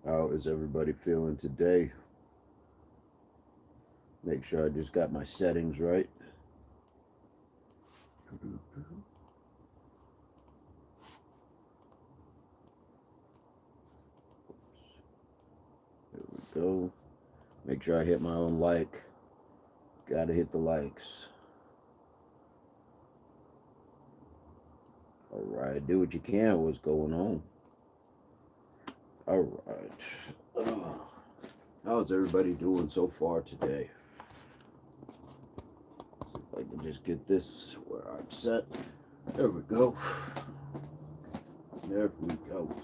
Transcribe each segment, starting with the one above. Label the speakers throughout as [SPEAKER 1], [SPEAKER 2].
[SPEAKER 1] How is everybody feeling today? Make sure I just got my settings right. There we go. Make sure I hit my own like. Gotta hit the likes. Alright, do what you can. What's going on? Alright. How's everybody doing so far today? See if I can just get this where I'm set. There we go. There we go.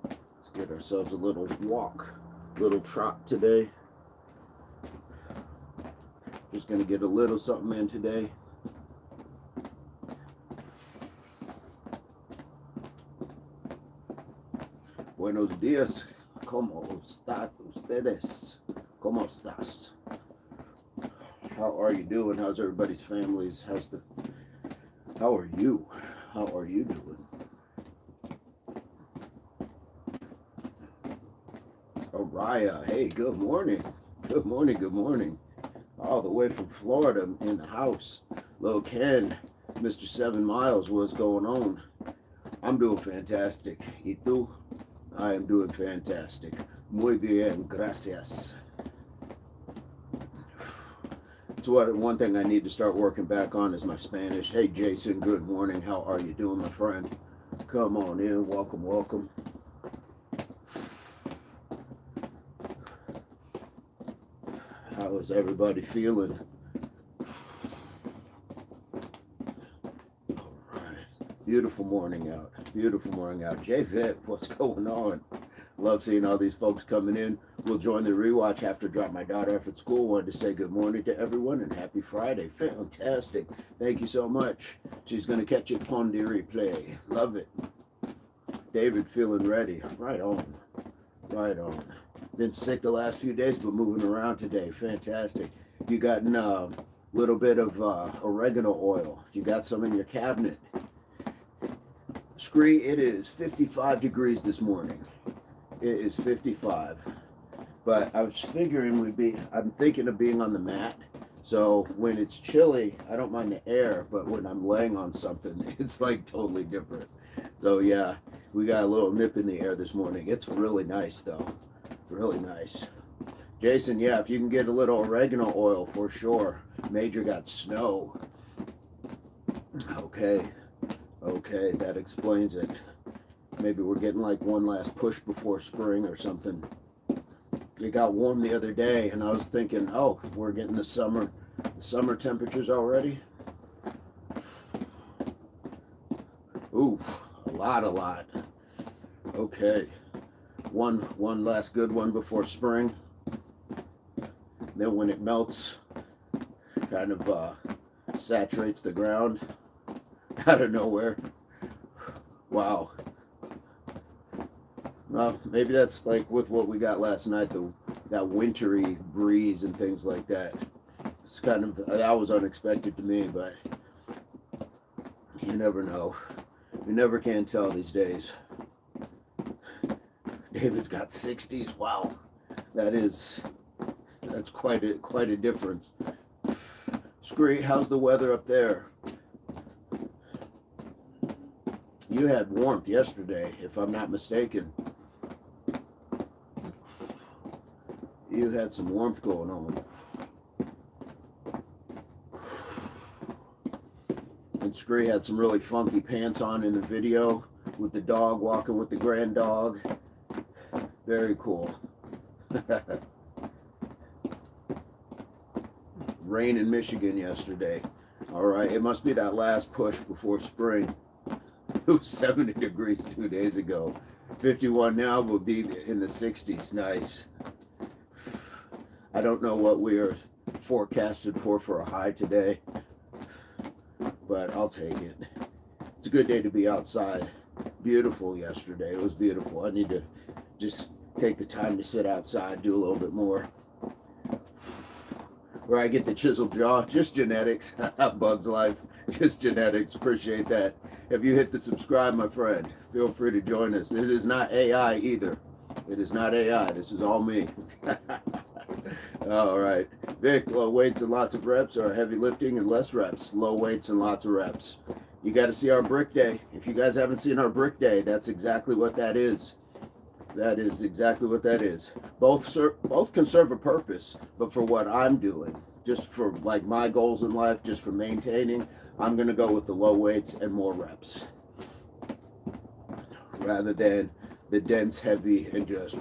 [SPEAKER 1] Let's get ourselves a little walk, little trot today. Just gonna get a little something in today. Buenos días. ¿Cómo están ustedes? ¿Cómo estás? How are you doing? How's everybody's families? How are you? How are you doing? Araya, hey, good morning. Good morning, good morning. All the way from Florida in the house. Little Ken, Mr. 7 Miles, what's going on? I'm doing fantastic. ¿Y tú? I am doing fantastic. Muy bien, gracias. It's one thing I need to start working back on is my Spanish. Hey, Jason, good morning. How are you doing, my friend? Come on in. Welcome, welcome. How is everybody feeling? All right. Beautiful morning out. Beautiful morning out. Jay Vitt, what's going on? Love seeing all these folks coming in. We'll join the rewatch after drop my daughter off at school. Wanted to say good morning to everyone and happy Friday. Fantastic. Thank you so much. She's going to catch it on the replay. Love it. David feeling ready. Right on. Right on. Been sick the last few days, but moving around today. Fantastic. You got a little bit of oregano oil. If you got some in your cabinet. Scree, it is 55 degrees this morning. It is 55. But I was figuring I'm thinking of being on the mat. So when it's chilly, I don't mind the air, but when I'm laying on something, it's like totally different. So yeah, we got a little nip in the air this morning. It's really nice though. Really nice. Jason, yeah, if you can get a little oregano oil for sure. Major got snow. Okay. Okay, that explains it. Maybe we're getting like one last push before spring or something. It got warm the other day and I was thinking, oh, we're getting the summer temperatures already. Ooh, a lot. Okay. One last good one before spring. Then when it melts, kind of saturates the ground out of nowhere. Wow. Well, maybe that's like with what we got last night, that wintry breeze and things like that. It's kind of, that was unexpected to me, but you never know. You never can tell these days. David's got 60s. Wow. That's quite a difference. Scree, how's the weather up there? You had warmth yesterday, if I'm not mistaken. You had some warmth going on. And Scree had some really funky pants on in the video with the dog walking with the grand dog. Very cool. Rain in Michigan yesterday. All right, it must be that last push before spring. It was 70 degrees 2 days ago. 51 now will be in the 60s. Nice. I don't know what we are forecasted for a high today, but I'll take it. It's a good day to be outside. Beautiful yesterday. It was beautiful. I need to just take the time to sit outside, do a little bit more. Where I get the chiseled jaw, just genetics. Bug's life, just genetics. Appreciate that. If you hit the subscribe, my friend, feel free to join us. It is not AI either. It is not AI. This is all me. All right. Vic, low weights and lots of reps, or heavy lifting and less reps? Low weights and lots of reps. You got to see our brick day. If you guys haven't seen our brick day, that's exactly what that is. That is exactly what that is. Both can serve a purpose, but for what I'm doing, just for like my goals in life, just for maintaining, I'm going to go with the low weights and more reps rather than the dense, heavy, and just.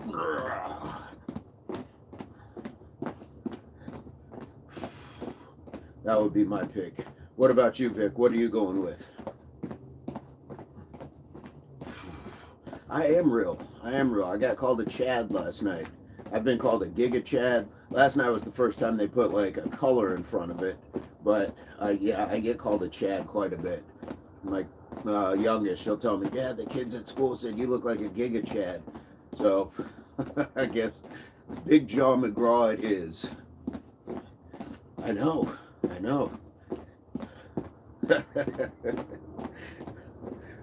[SPEAKER 1] That would be my pick. What about you, Vic? What are you going with? I am real. I got called a Chad last night. I've been called a Giga Chad. Last night was the first time they put like a color in front of it. But yeah, I get called a Chad quite a bit. My youngest, she'll tell me, Dad, the kids at school said you look like a Giga Chad. So I guess Big John McGraw it is. I know.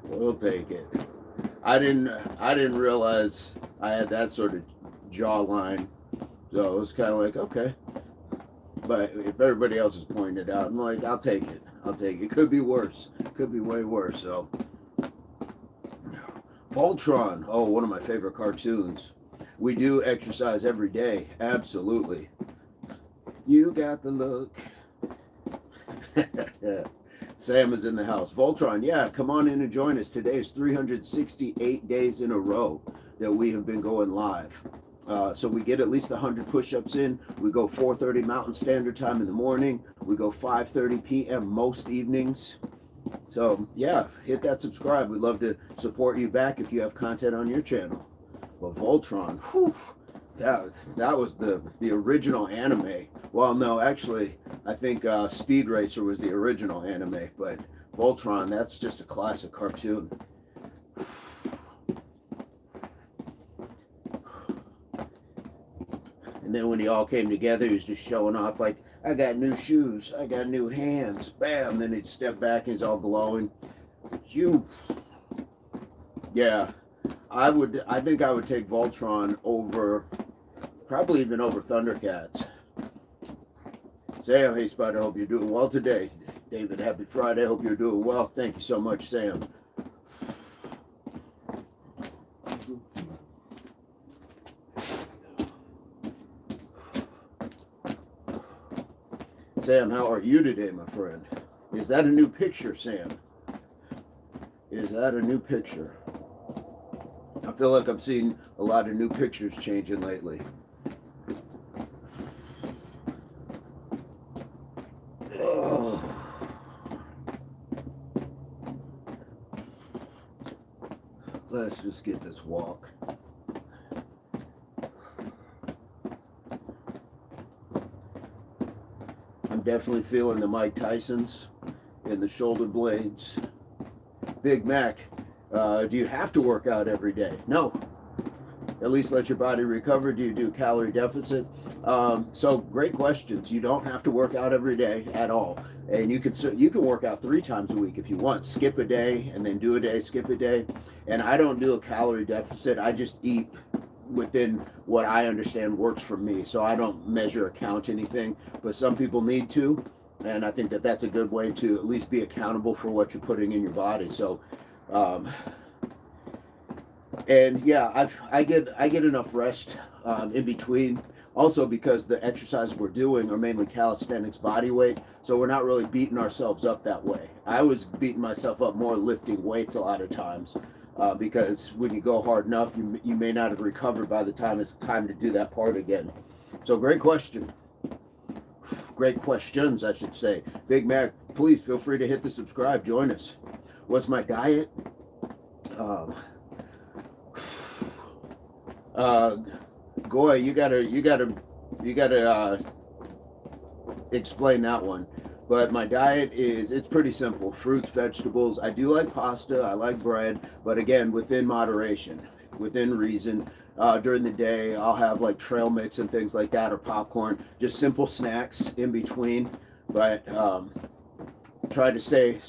[SPEAKER 1] We'll take it. I didn't realize I had that sort of jawline, so it was kind of like, okay. But if everybody else is pointing it out, I'm like, I'll take it. It could be worse. Could be way worse. So, Voltron. Oh, one of my favorite cartoons. We do exercise every day. Absolutely. You got the look. Sam is in the house. Voltron, yeah, come on in and join us. Today is 368 days in a row that we have been going live. So we get at least 100 push-ups in. We go 4:30 Mountain Standard Time in the morning. We go 5:30 p.m. most evenings. So yeah, hit that subscribe. We'd love to support you back if you have content on your channel. But Voltron, whew, that was the original anime. Well, no, actually, I think Speed Racer was the original anime, but Voltron, that's just a classic cartoon. And then when he all came together, he was just showing off like, I got new shoes, I got new hands, bam, then he'd step back and he's all glowing. Yeah, I think I would take Voltron over, probably even over Thundercats. Sam, hey Spider, hope you're doing well today. David, happy Friday, hope you're doing well. Thank you so much, Sam. Sam, how are you today, my friend? Is that a new picture, Sam? Is that a new picture? I feel like I'm seeing a lot of new pictures changing lately. Let's just get this walk. I'm definitely feeling the Mike Tysons in the shoulder blades. Big Mac, do you have to work out every day? No. At least let your body recover. Do you do calorie deficit? So great questions. You don't have to work out every day at all. And you can work out 3 times a week if you want. Skip a day and then do a day, skip a day. And I don't do a calorie deficit. I just eat within what I understand works for me. So I don't measure or count anything, but some people need to. And I think that that's a good way to at least be accountable for what you're putting in your body. So, and yeah, I get enough rest in between. Also because the exercises we're doing are mainly calisthenics body weight, so we're not really beating ourselves up that way. I was beating myself up more lifting weights a lot of times because when you go hard enough, you may not have recovered by the time it's time to do that part again. So great question. Great questions, I should say. Big Mac, please feel free to hit the subscribe. Join us. What's my diet? Goy, you gotta explain that one. But my diet it's pretty simple. Fruits, vegetables. I do like pasta, I like bread, but again, within moderation, within reason. During the day, I'll have like trail mix and things like that, or popcorn, just simple snacks in between. But try to stay,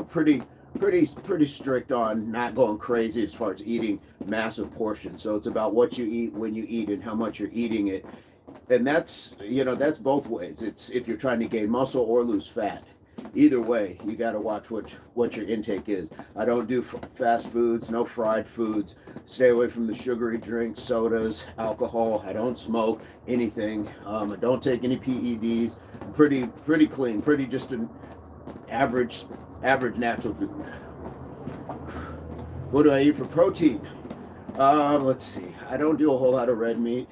[SPEAKER 1] pretty pretty strict on not going crazy as far as eating massive portions. So it's about what you eat, when you eat, and how much you're eating it. And that's, that's both ways. It's if you're trying to gain muscle or lose fat. Either way, you got to watch what your intake is. I don't do fast foods, no fried foods. Stay away from the sugary drinks, sodas, alcohol. I don't smoke anything. I don't take any PEDs. I'm pretty clean, pretty just an average natural dude. What do I eat for protein? Let's see. I don't do a whole lot of red meat.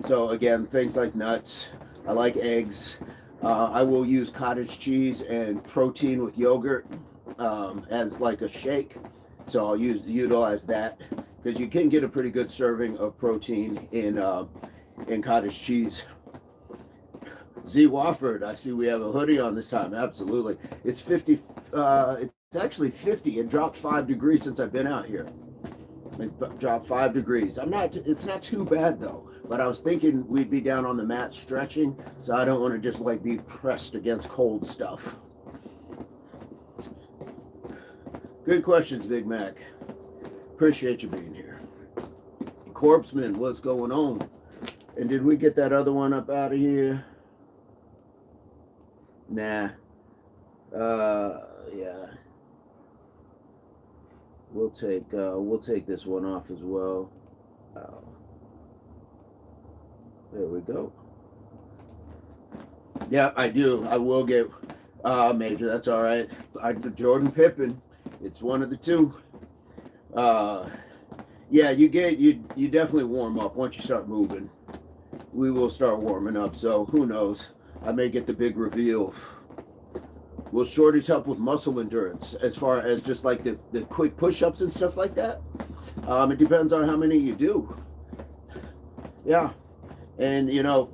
[SPEAKER 1] So again, things like nuts. I like eggs. I will use cottage cheese and protein with yogurt as like a shake. So I'll utilize that because you can get a pretty good serving of protein in cottage cheese. Z Wofford, I see we have a hoodie on this time. Absolutely. It's 50. It's actually 50. It dropped 5 degrees since I've been out here. It dropped 5 degrees. It's not too bad though. But I was thinking we'd be down on the mat stretching, so I don't want to just like be pressed against cold stuff. Good questions, Big Mac. Appreciate you being here. Corpseman, what's going on? And did we get that other one up out of here? Nah. Yeah. We'll take this one off as well. There we go. Yeah, I do. I will get Major. That's all right. Jordan Pippen. It's one of the two. Yeah, you definitely warm up once you start moving. We will start warming up. So who knows? I may get the big reveal. Will shorties help with muscle endurance as far as just like the quick push-ups and stuff like that? It depends on how many you do. Yeah. And,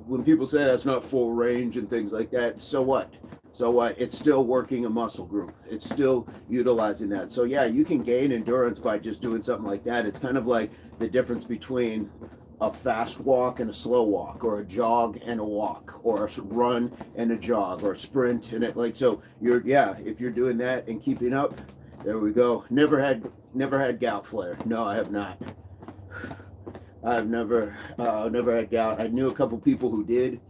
[SPEAKER 1] when people say that's not full range and things like that, so what? So what? It's still working a muscle group. It's still utilizing that. So, yeah, you can gain endurance by just doing something like that. It's kind of like the difference between a fast walk and a slow walk, or a jog and a walk, or a run and a jog, or a sprint. And so if you're doing that and keeping up, there we go. Never had gout flare. No, I have not. I've never had gout. I knew a couple people who did,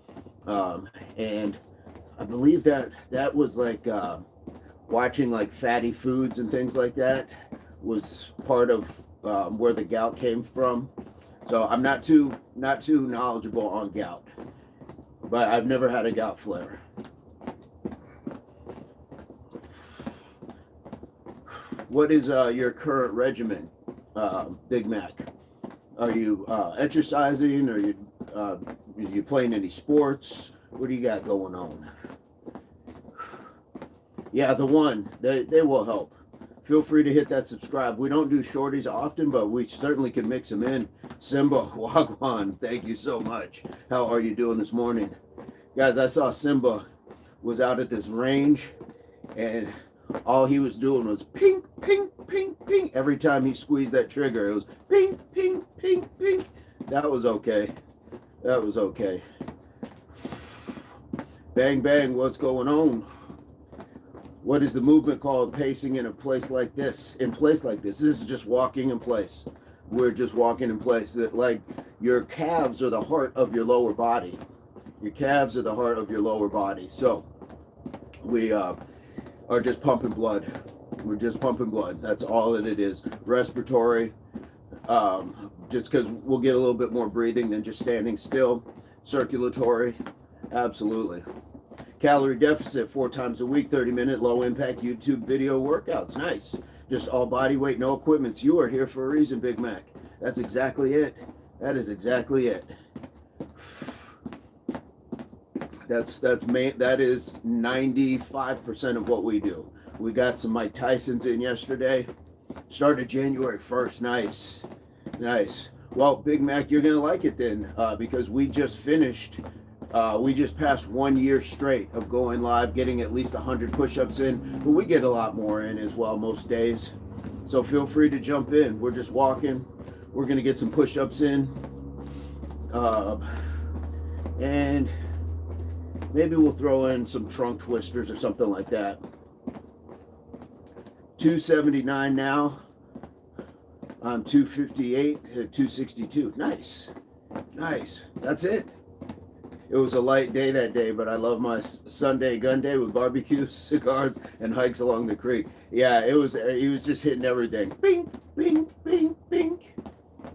[SPEAKER 1] and I believe that was like watching like fatty foods and things like that was part of where the gout came from. So I'm not too knowledgeable on gout, but I've never had a gout flare. What is your current regimen, Big Mac? Are you exercising? Are you playing any sports? What do you got going on? Yeah, the one. They will help. Feel free to hit that subscribe. We don't do shorties often, but we certainly can mix them in. Simba, Wagwan, thank you so much. How are you doing this morning? Guys, I saw Simba was out at this range, and all he was doing was ping, ping, ping, ping. Every time he squeezed that trigger, it was ping, ping, ping, ping. That was okay. That was okay. Bang, bang, what's going on? What is the movement called? Pacing in a place like this. In place like this. This is just walking in place. We're just walking in place. That, like, your calves are the heart of your lower body. Your calves are the heart of your lower body. So we are just pumping blood. We're just pumping blood. That's all that it is. Respiratory. Just because we'll get a little bit more breathing than just standing still. Circulatory. Absolutely. Calorie deficit 4 times a week, 30-minute low-impact YouTube video workouts. Nice. Just all body weight, no equipments. You are here for a reason, Big Mac. That's exactly it. That is exactly it. That is 95% of what we do. We got some Mike Tysons in yesterday. Started January 1st. Nice. Nice. Well, Big Mac, you're going to like it then, because we just finished. We just passed 1 year straight of going live, getting at least 100 push-ups in, but we get a lot more in as well most days. So feel free to jump in. We're just walking. We're going to get some push-ups in. And maybe we'll throw in some trunk twisters or something like that. 279 now. I'm 258 at 262. Nice. Nice. That's it. It was a light day that day, but I love my Sunday gun day with barbecue, cigars, and hikes along the creek. Yeah, it was. He was just hitting everything. Bing, bing, bing, bing.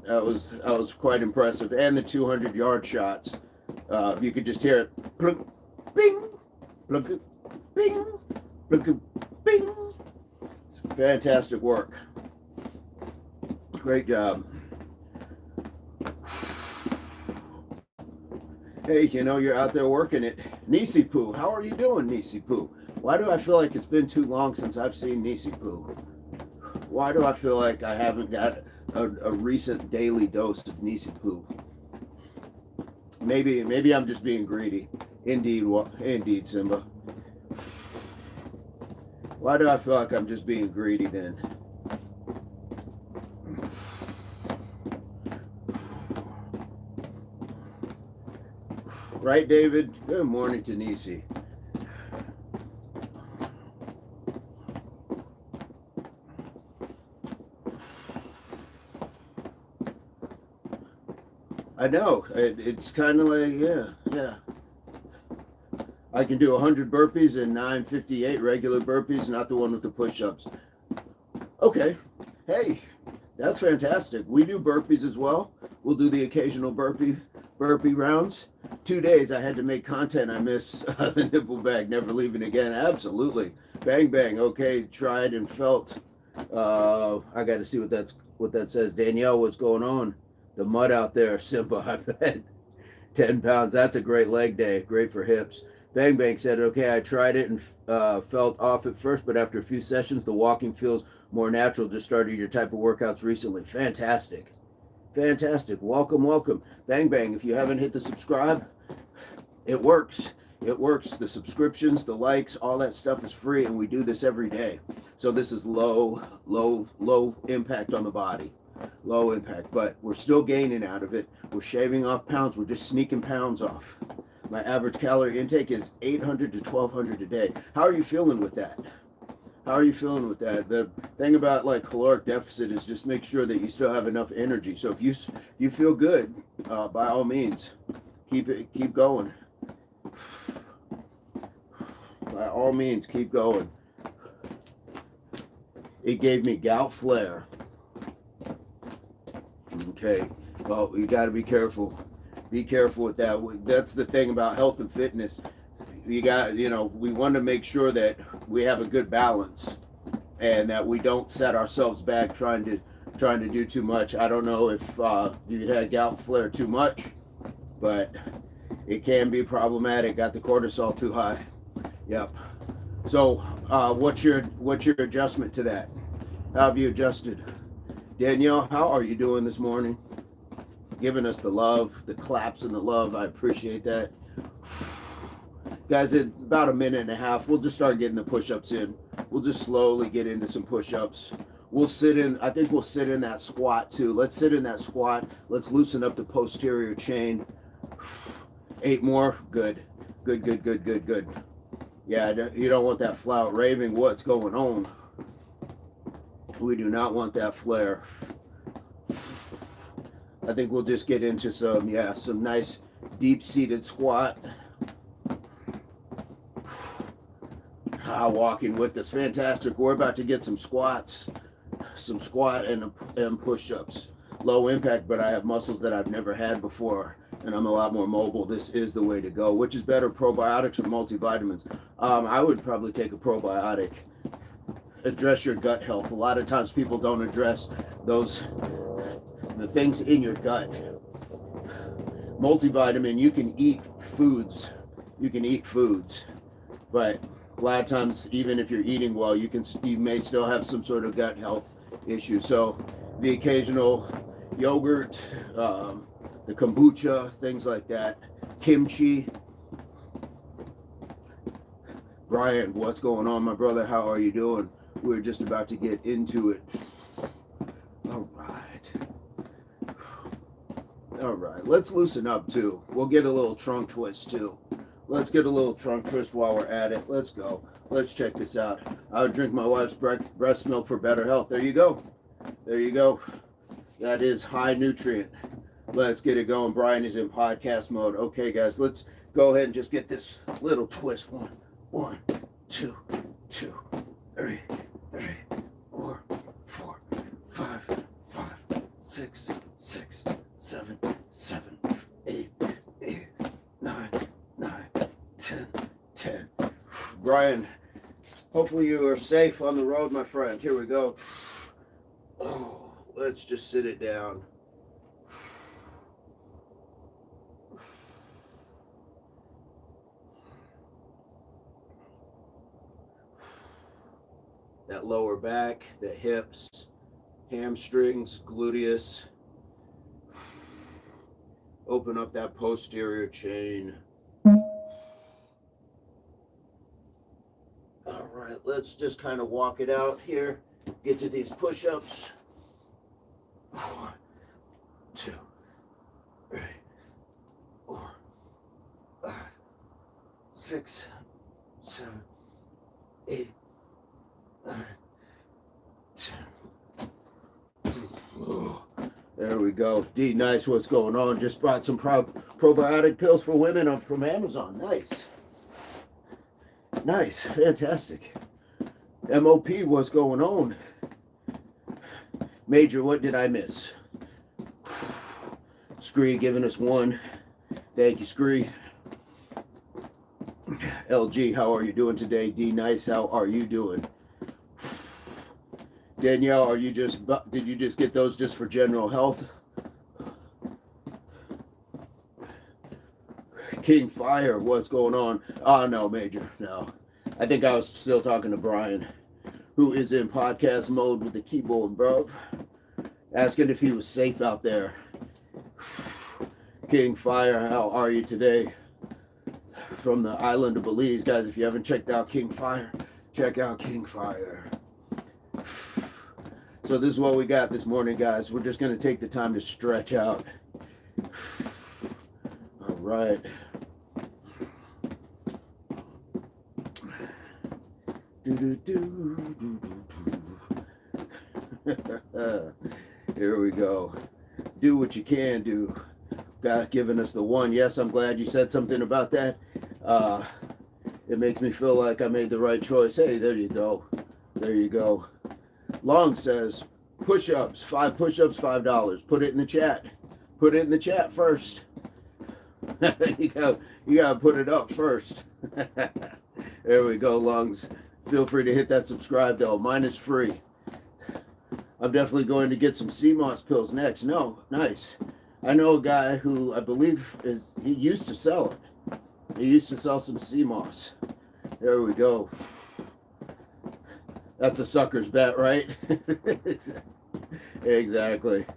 [SPEAKER 1] That was quite impressive. And the 200-yard shots. You could just hear it. Plunk, bing, plunk, bing, plunk, bing. It's fantastic work. Great job. Hey, you know, you're out there working it. Nisi Poo, how are you doing, Nisi Poo? Why do I feel like it's been too long since I've seen Nisi Poo? Why do I feel like I haven't got a recent daily dose of Nisi Poo? Maybe I'm just being greedy. Indeed, Simba. Why do I feel like I'm just being greedy then? Right, David? Good morning to Nisi. I know. It's kind of like, yeah. I can do 100 burpees and 958 regular burpees, not the one with the push-ups. Okay. Hey, that's fantastic. We do burpees as well. We'll do the occasional burpee rounds. 2 days I had to make content. I miss the nipple bag, never leaving again. Absolutely. Bang bang. Okay, tried and felt. I got to see what that says. Danielle, what's going on? The mud out there, Simba, I bet. 10 pounds. That's a great leg day. Great for hips. Bang bang said, okay, I tried it and felt off at first, but after a few sessions, the walking feels more natural. Just started your type of workouts recently. Fantastic. Fantastic. Welcome. Bang bang. If you haven't hit the subscribe, it works. It works. The subscriptions, the likes, all that stuff is free, and we do this every day. So this is low impact on the body. Low impact, but we're still gaining out of it. We're shaving off pounds. We're just sneaking pounds off. My average calorie intake is 800 to 1200 a day. How are you feeling with that? How are you feeling with that? The thing about like caloric deficit is just make sure that you still have enough energy. So if you feel good, by all means, keep going. By all means, keep going. It gave me gout flare. Okay, well, you got to be careful. Be careful with that. That's the thing about health and fitness. We want to make sure that we have a good balance and that we don't set ourselves back trying to do too much. I don't know if you had gout flare too much, but it can be problematic. Got the cortisol too high. Yep. So what's your adjustment to that? How have you adjusted? Danielle, how are you doing this morning? Giving us the love, the claps and the love. I appreciate that. Guys, in about a minute and a half, we'll just start getting the push-ups in. We'll just slowly get into some push-ups. I think we'll sit in that squat too. Let's sit in that squat. Let's loosen up the posterior chain. 8 more. Good. Yeah, you don't want that flout raving. What's going on? We do not want that flare. I think we'll just get into some nice deep-seated squat. Walking with us. Fantastic. We're about to get some squat and push-ups. Low impact, but I have muscles that I've never had before, and I'm a lot more mobile. This is the way to go. Which is better, probiotics or multivitamins? I would probably take a probiotic. Address your gut health. A lot of times people don't address the things in your gut. Multivitamin, you can eat foods, but a lot of times, even if you're eating well, you may still have some sort of gut health issue. So the occasional yogurt, the kombucha, things like that, kimchi. Brian, what's going on, my brother? How are you doing? We're just about to get into it. All right, let's loosen up too. We'll get a little trunk twist too. Let's get a little trunk twist while we're at it. Let's go. Let's check this out. I would drink my wife's breast milk for better health. There you go. There you go. That is high nutrient. Let's get it going. Brian is in podcast mode. Okay, guys, let's go ahead and just get this little twist. One, two, 3, 4, 5, 6, 7, 8, 9, 10. Brian, hopefully you are safe on the road, my friend. Here we go. Oh, let's just sit it down. That lower back, the hips, hamstrings, gluteus. Open up that posterior chain. All right, let's just kind of walk it out here. Get to these push-ups. 1, 2, 3, 4, 5, 6, 7, 8, 9, 10. There we go. D, nice. What's going on? Just brought some probiotic pills for women from Amazon. Nice. Nice. Fantastic. MOP, what's going on? Major, what did I miss? Scree giving us 1. Thank you, Scree. LG, how are you doing today? D, nice. How are you doing? Danielle, did you just get those just for general health? King Fire, what's going on? Oh, no, Major, no. I think I was still talking to Brian, who is in podcast mode with the keyboard, bro. Asking if he was safe out there. King Fire, how are you today? From the island of Belize. Guys, if you haven't checked out King Fire, check out King Fire. So this is what we got this morning, guys. We're just going to take the time to stretch out. All right. Here we go. Do what you can do. God giving us the 1. Yes, I'm glad you said something about that. It makes me feel like I made the right choice. Hey, there you go. There you go. Long says, push-ups, 5 push-ups, $5. Put it in the chat. Put it in the chat first. you gotta put it up first. There we go, Lungs. Feel free to hit that subscribe though. Mine is free. I'm definitely going to get some CMOS pills next. No, nice. I know a guy who I believe he used to sell it. He used to sell some CMOS. There we go. That's a sucker's bet, right? Exactly.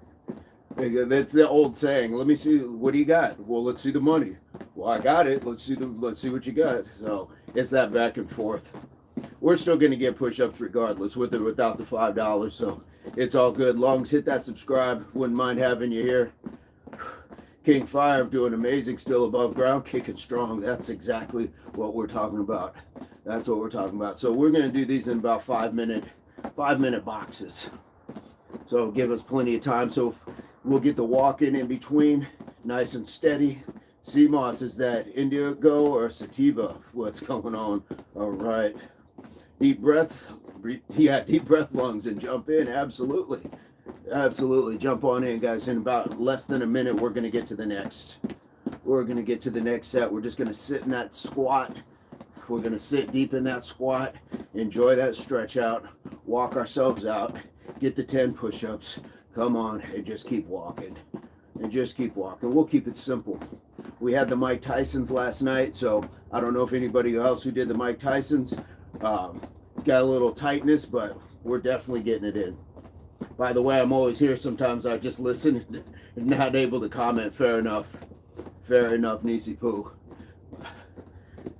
[SPEAKER 1] That's the old saying. Let me see. What do you got? Well, let's see the money. Well, I got it. Let's see what you got. So it's that back and forth. We're still going to get push-ups regardless, with or without the $5. So it's all good. Lungs, hit that subscribe. Wouldn't mind having you here. King Fire doing amazing, still above ground, kicking strong. That's exactly what we're talking about. That's what we're talking about. So we're going to do these in about 5-minute boxes. So give us plenty of time. So we'll get the walk in between, nice and steady. CMOS, is that indigo or sativa? What's going on? All right. Deep breath. Yeah, deep breath, Lungs, and jump in. Absolutely. Absolutely. Jump on in, guys. In about less than a minute, we're going to get to the next. We're going to get to the next set. We're just going to sit in that squat. We're going to sit deep in that squat. Enjoy that stretch out. Walk ourselves out. Get the 10 push-ups. Come on, and just keep walking. And just keep walking. We'll keep it simple. We had the Mike Tysons last night, so I don't know if anybody else who did the Mike Tysons. It's got a little tightness, but we're definitely getting it in. By the way, I'm always here. Sometimes I just listen and not able to comment. Fair enough. Fair enough, Nisi Poo.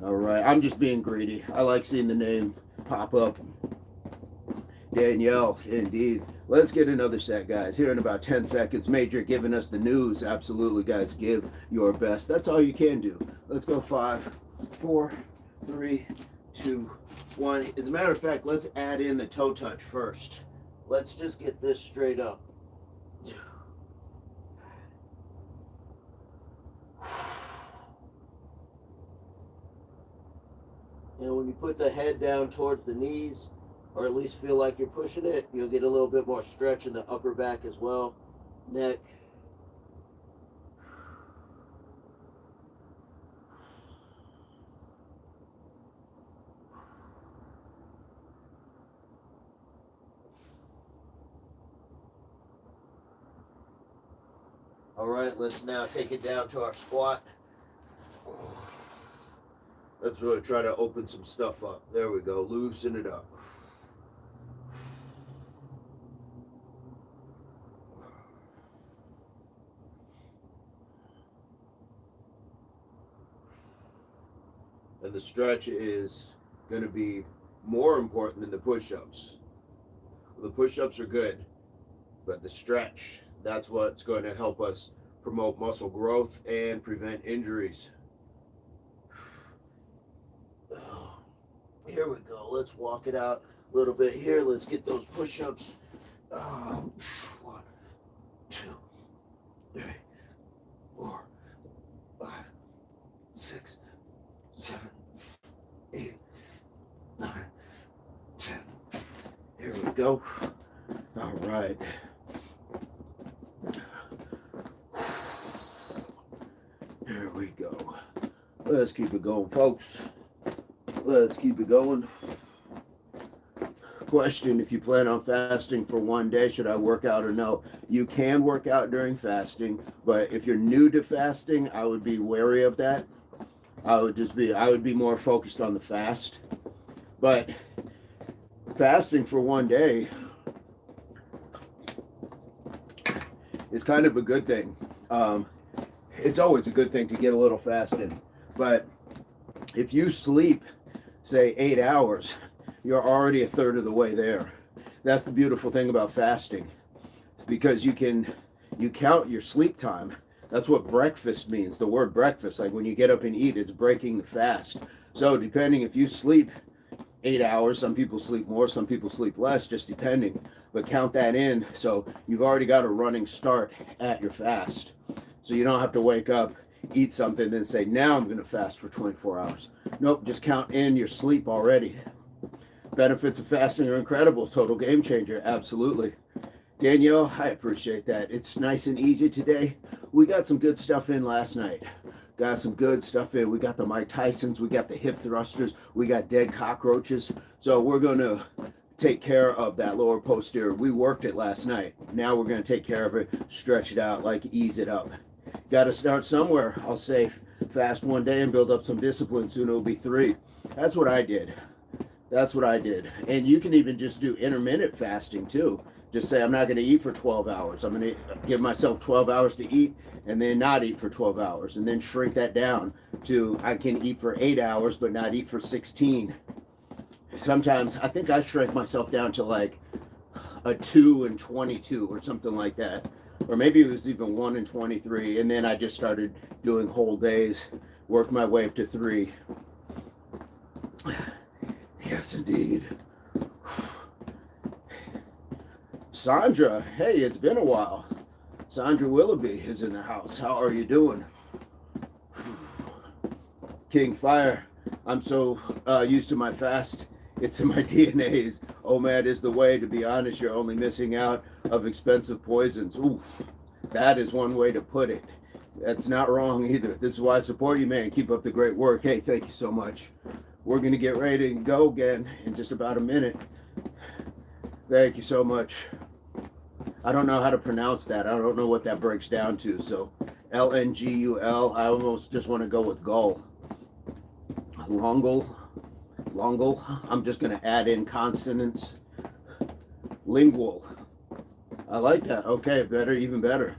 [SPEAKER 1] All right, I'm just being greedy. I like seeing the name pop up. Danielle, indeed. Let's get another set, guys. Here in about 10 seconds. Major giving us the news. Absolutely, guys. Give your best. That's all you can do. Let's go 5, 4, 3, 2, 1. As a matter of fact, let's add in the toe touch first. Let's just get this straight up. And when you put the head down towards the knees, or at least feel like you're pushing it, you'll get a little bit more stretch in the upper back as well. Neck. All right, let's now take it down to our squat. Let's really try to open some stuff up. There we go. Loosen it up. And the stretch is going to be more important than the push-ups. The push-ups are good, but the stretch, that's what's going to help us promote muscle growth and prevent injuries. Here we go. Let's walk it out a little bit here. Let's get those push-ups. 1, 2, 3, 4, 5, 6, 7, 8, 9, 10. Here we go. All right. Here we go. Let's keep it going, folks. Let's keep it going. Question: if you plan on fasting for one day, should I work out or no? You can work out during fasting, but if you're new to fasting, I would be wary of that. I would be more focused on the fast. But fasting for one day is kind of a good thing. It's always a good thing to get a little fasting. But if you sleep, say 8 hours, you're already a third of the way there. That's the beautiful thing about fasting, because you count your sleep time. That's what breakfast means. The word breakfast, like when you get up and eat, it's breaking the fast. So depending if you sleep 8 hours, some people sleep more, some people sleep less, just depending. But count that in, so you've already got a running start at your fast. So you don't have to wake up, eat something, then say, now I'm going to fast for 24 hours. Nope, just count in your sleep already. Benefits of fasting are incredible. Total game changer, absolutely. Danielle, I appreciate that. It's nice and easy today. We got some good stuff in last night. Got some good stuff in. We got the Mike Tysons, we got the hip thrusters, we got dead cockroaches. So we're going to take care of that lower posterior. We worked it last night. Now we're going to take care of it, stretch it out, like ease it up. Got to start somewhere. I'll say fast one day and build up some discipline. Soon it'll be 3. That's what I did. That's what I did. And you can even just do intermittent fasting too. Just say, I'm not going to eat for 12 hours. I'm going to give myself 12 hours to eat and then not eat for 12 hours. And then shrink that down to I can eat for 8 hours but not eat for 16. Sometimes I think I shrank myself down to like a 2 and 22 or something like that. Or maybe it was even 1 and 23. And then I just started doing whole days, worked my way up to 3. Yes, indeed. Sandra, hey, it's been a while. Sandra Willoughby is in the house. How are you doing? King Fire, I'm so used to my fast. It's in my DNAs. OMAD is the way. To be honest, you're only missing out of expensive poisons. Oof, that is one way to put it. That's not wrong either. This is why I support you, man. Keep up the great work. Hey, thank you so much. We're going to get ready to go again in just about a minute. Thank you so much. I don't know how to pronounce that. I don't know what that breaks down to. So LNGUL, I almost just want to go with gull. Longle. I'm just going to add in consonants. Lingual. I like that. Okay, better, even better.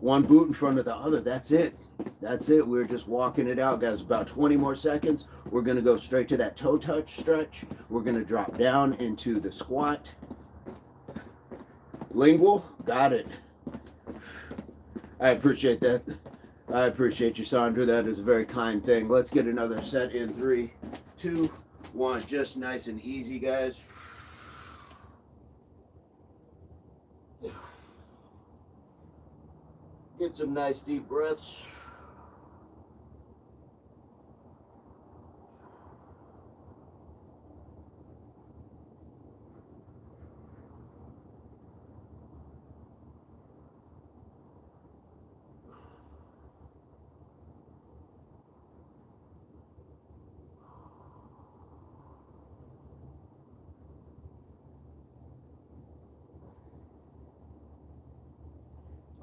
[SPEAKER 1] One boot in front of the other. That's it. That's it. We're just walking it out, guys. About 20 more seconds. We're going to go straight to that toe touch stretch. We're going to drop down into the squat. Lingual. Got it. I appreciate that. I appreciate you, Sandra. That is a very kind thing. Let's get another set in 3, 2, 1. Just nice and easy, guys. Get some nice deep breaths.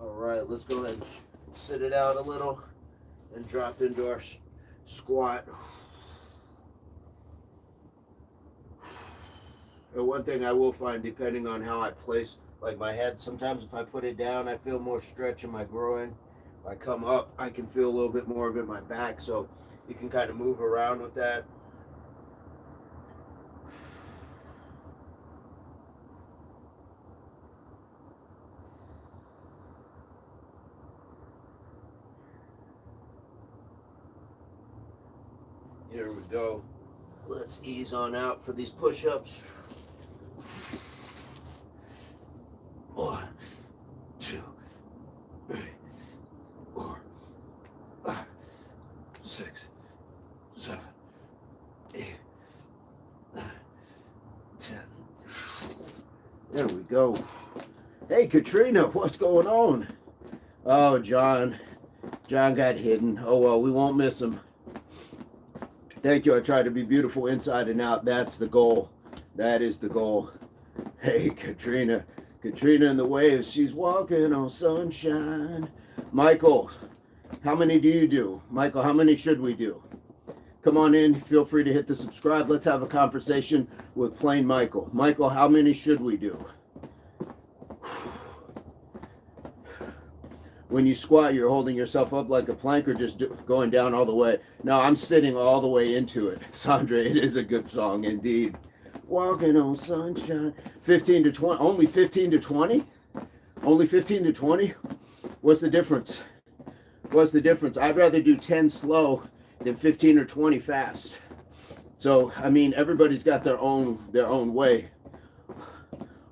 [SPEAKER 1] All right, let's go ahead and sit it out a little and drop into our squat. And one thing I will find, depending on how I place like my head, sometimes if I put it down, I feel more stretch in my groin. If I come up, I can feel a little bit more of it in my back, so you can kind of move around with that. Here we go. Let's ease on out for these push-ups. 1, 2, 3, 4, 5, 6, 7, 8, 9, 10. There we go. Hey, Katrina, what's going on? Oh, John got hidden. Oh, well, we won't miss him. Thank you. I try to be beautiful inside and out. That's the goal. That is the goal. Hey, Katrina in the waves. She's walking on sunshine. Michael, how many do you do? Michael, how many should we do? Come on in. Feel free to hit the subscribe. Let's have a conversation with plain Michael. Michael, how many should we do? When you squat, you're holding yourself up like a plank or just going down all the way? No, I'm sitting all the way into it. Sandra, it is a good song indeed. Walking on sunshine. 15 to 20. Only 15 to 20? Only 15 to 20? What's the difference? What's the difference? I'd rather do 10 slow than 15 or 20 fast. So, I mean, everybody's got their own way.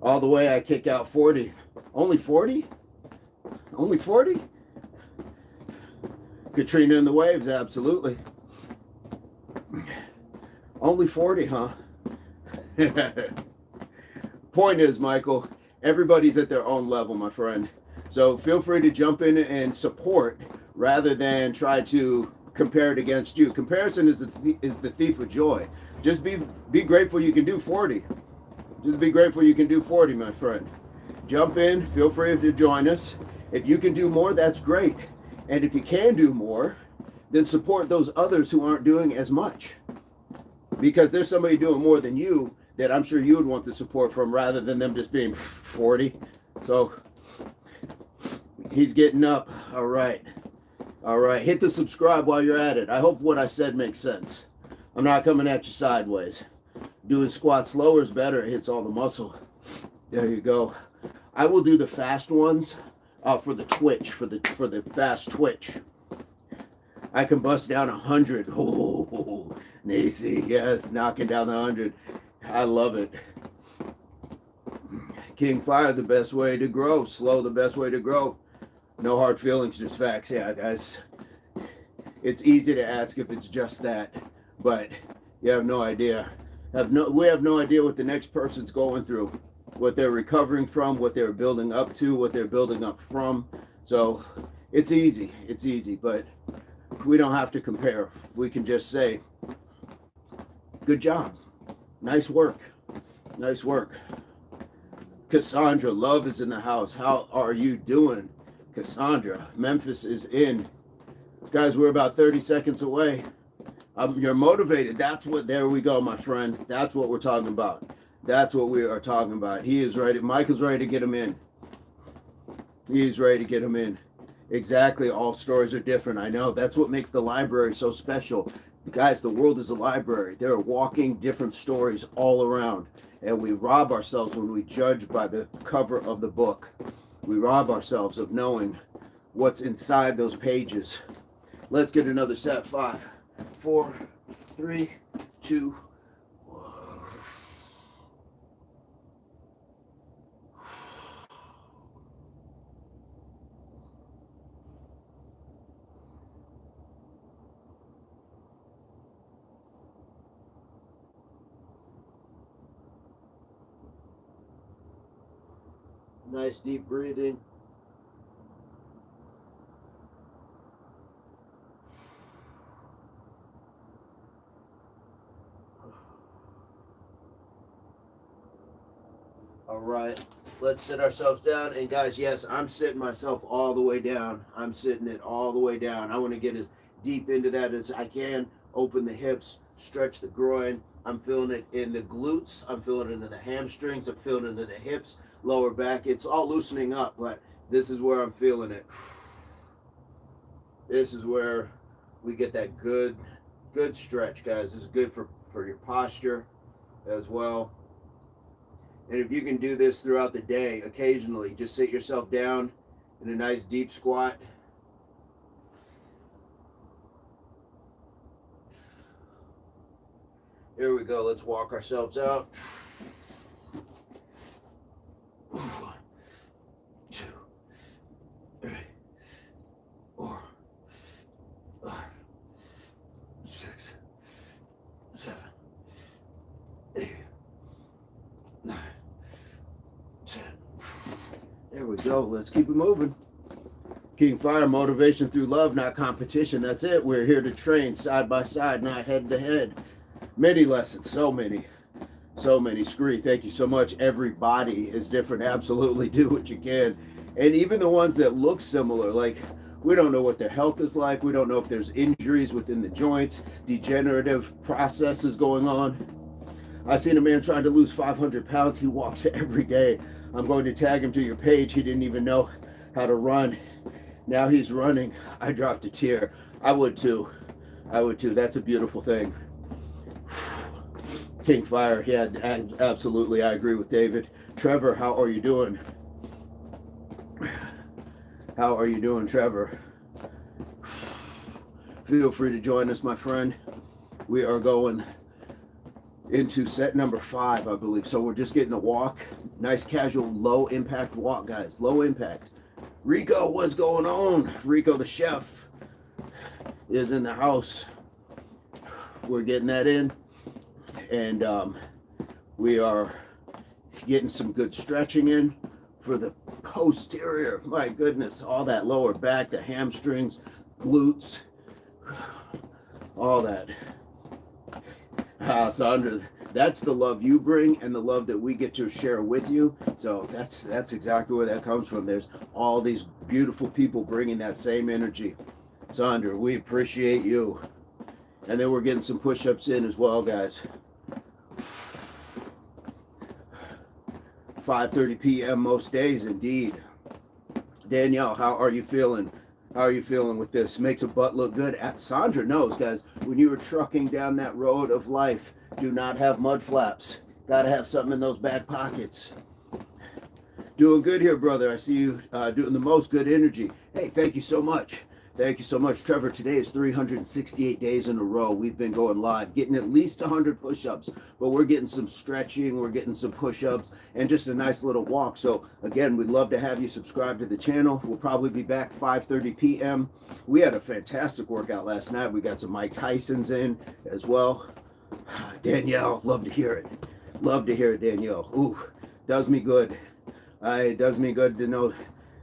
[SPEAKER 1] All the way I kick out 40. Only 40? Only 40? Katrina in the waves, absolutely. Only 40, huh? Point is, Michael, everybody's at their own level, my friend. So feel free to jump in and support rather than try to compare it against you. Comparison is the thief of joy. Just be grateful you can do 40. Just be grateful you can do 40, my friend. Jump in, feel free to join us. If you can do more, that's great. And if you can do more, then support those others who aren't doing as much. Because there's somebody doing more than you that I'm sure you would want the support from rather than them just being 40. So he's getting up. All right. All right. Hit the subscribe while you're at it. I hope what I said makes sense. I'm not coming at you sideways. Doing squats slower is better. It hits all the muscle. There you go. I will do the fast ones for the twitch, for the fast twitch. I can bust down 100. Oh, Nacy, yes, knocking down the 100. I love it. King Fire, the best way to grow. Slow, the best way to grow. No hard feelings, just facts. Yeah, guys. It's easy to ask if it's just that, but you have no idea. We have no idea what the next person's going through, what they're recovering from, what they're building up to, what they're building up from. So it's easy. It's easy, but we don't have to compare. We can just say, good job. Nice work. Nice work. Cassandra, love is in the house. How are you doing, Cassandra? Memphis is in. Guys, we're about 30 seconds away. You're motivated. There we go, my friend. That's what we're talking about. That's what we are talking about. He is ready. Michael's ready to get him in. He is ready to get him in. Exactly. All stories are different. I know. That's what makes the library so special. Guys, the world is a library. There are walking different stories all around. And we rob ourselves when we judge by the cover of the book. We rob ourselves of knowing what's inside those pages. Let's get another set. 5, 4, 3, 2. Nice deep breathing. All right, let's sit ourselves down. And guys, yes, I'm sitting myself all the way down. I'm sitting it all the way down. I want to get as deep into that as I can. Open the hips, stretch the groin. I'm feeling it in the glutes. I'm feeling it in the hamstrings. I'm feeling it in the hips, lower back. It's all loosening up, but this is where I'm feeling it. This is where we get that good stretch, guys. This is good for your posture as well. And if you can do this throughout the day, occasionally, just sit yourself down in a nice deep squat. Here we go. Let's walk ourselves out. 1, 2, 3, 4, 5, 6, 7, 8, 9, 10. There we go. Let's keep it moving. King Fire, motivation through love, not competition. That's it. We're here to train side by side, not head to head. Many lessons, so many. Scree, thank you so much. Everybody is different. Absolutely do what you can. And even the ones that look similar, like we don't know what their health is like. We don't know if there's injuries within the joints, degenerative processes going on. I've seen a man trying to lose 500 pounds. He walks every day. I'm going to tag him to your page. He didn't even know how to run. Now he's running. I dropped a tear. I would too. That's a beautiful thing. King Fire, yeah, absolutely. I agree with David. Trevor, how are you doing? How are you doing, Trevor? Feel free to join us, my friend. We are going into set number 5, I believe. So we're just getting a walk. Nice, casual, low impact walk, guys. Low impact. Rico, what's going on? Rico, the chef, is in the house. We're getting that in. And we are getting some good stretching in for the posterior. My goodness, all that lower back, the hamstrings, glutes, all that. Sandra, that's the love you bring and the love that we get to share with you. So that's exactly where that comes from. There's all these beautiful people bringing that same energy. Sandra, we appreciate you. And then we're getting some push-ups in as well, guys. 5:30 p.m. most days, indeed. Danielle, how are you feeling? How are you feeling with this? Makes a butt look good. Sandra knows, guys, when you are trucking down that road of life, do not have mud flaps. Gotta have something in those back pockets. Doing good here, brother. I see you doing the most. Good energy. Hey, thank you so much. Thank you so much, Trevor. Today is 368 days in a row. We've been going live, getting at least 100 push-ups, but we're getting some stretching, we're getting some push-ups, and just a nice little walk. So again, we'd love to have you subscribe to the channel. We'll probably be back 5:30 p.m. We had a fantastic workout last night. We got some Mike Tysons in as well. Danielle, love to hear it. Love to hear it, Danielle. Ooh, does me good. It does me good to know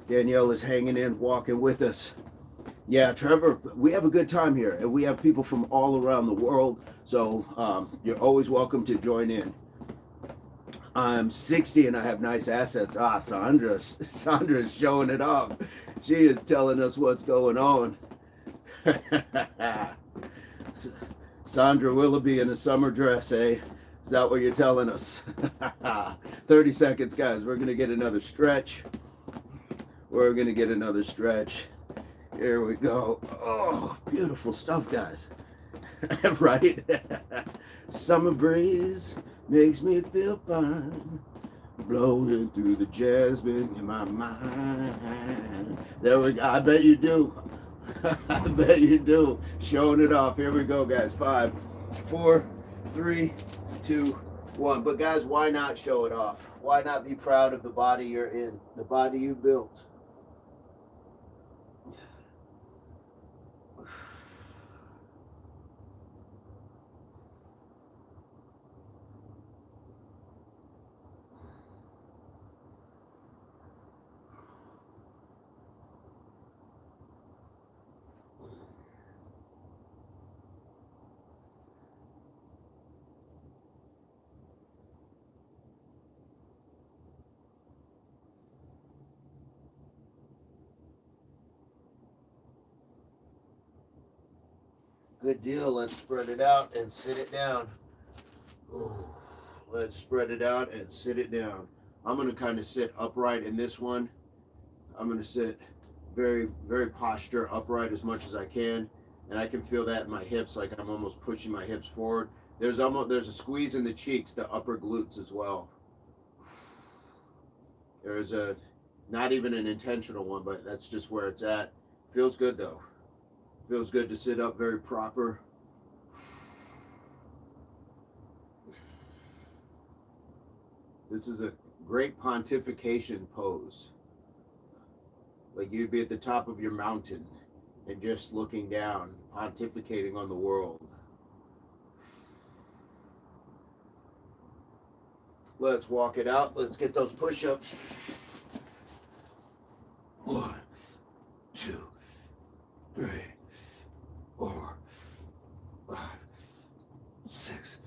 [SPEAKER 1] Danielle is hanging in, walking with us. Yeah, Trevor, we have a good time here, and we have people from all around the world, so you're always welcome to join in. I'm 60 and I have nice assets. Sandra is showing it off. She is telling us what's going on. Sandra Willoughby in a summer dress, eh? Is that what you're telling us? 30 seconds, guys. We're going to get another stretch. Here we go. Oh, beautiful stuff, guys. Right? Summer breeze makes me feel fine. blowing through the jasmine in my mind. There we go. I bet you do. I bet you do. Showing it off. Here we go, guys. 5, 4, 3, 2, 1. But guys, why not show it off? Why not be proud of the body you're in, the body you built? Good deal. Let's spread it out and sit it down. Ooh. Let's spread it out and sit it down. I'm going to kind of sit upright in this one. I'm going to sit very, very posture upright as much as I can. And I can feel that in my hips, like I'm almost pushing my hips forward. There's a squeeze in the cheeks, the upper glutes as well. There's not even an intentional one, but that's just where it's at. Feels good though. Feels good to sit up very proper. This is a great pontification pose. Like you'd be at the top of your mountain and just looking down, pontificating on the world. Let's walk it out. Let's get those push-ups. 1, 2, 3, 4, 5, 6,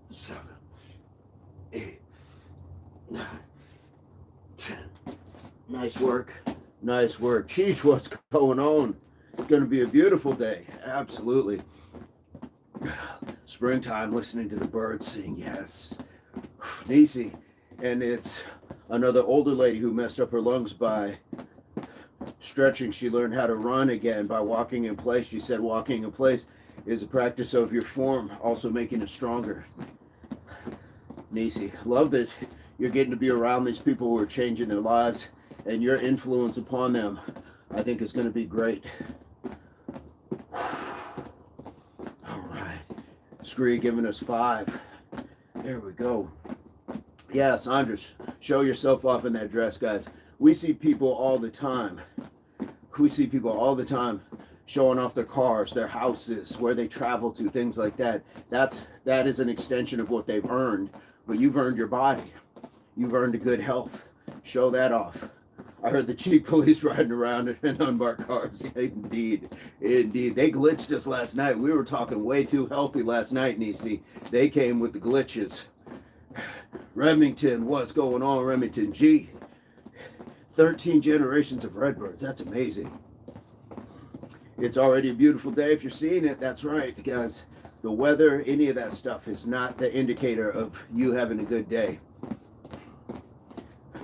[SPEAKER 1] 7, 8, 9, 10. Nice work. Nice work. Cheech, what's going on? It's going to be a beautiful day. Absolutely. Springtime, listening to the birds sing. Yes. Nisi. And it's another older lady who messed up her lungs by stretching. She learned how to run again by walking in place. She said walking in place is a practice of your form, also making it stronger. Nisi, love that you're getting to be around these people who are changing their lives, and your influence upon them, I think, is going to be great. All right. Scree giving us 5. There we go. Yeah, Sandra, show yourself off in that dress, guys. We see people all the time. We see people all the time showing off their cars, their houses, where they travel to, things like that. That is an extension of what they've earned, but you've earned your body. You've earned a good health. Show that off. I heard the cheap police riding around in unmarked cars. Yeah, indeed. Indeed. They glitched us last night. We were talking way too healthy last night, Nisi. They came with the glitches. Remington, what's going on, Remington? G. 13 generations of redbirds. That's amazing. It's already a beautiful day. If you're seeing it, that's right, guys. The weather, any of that stuff is not the indicator of you having a good day.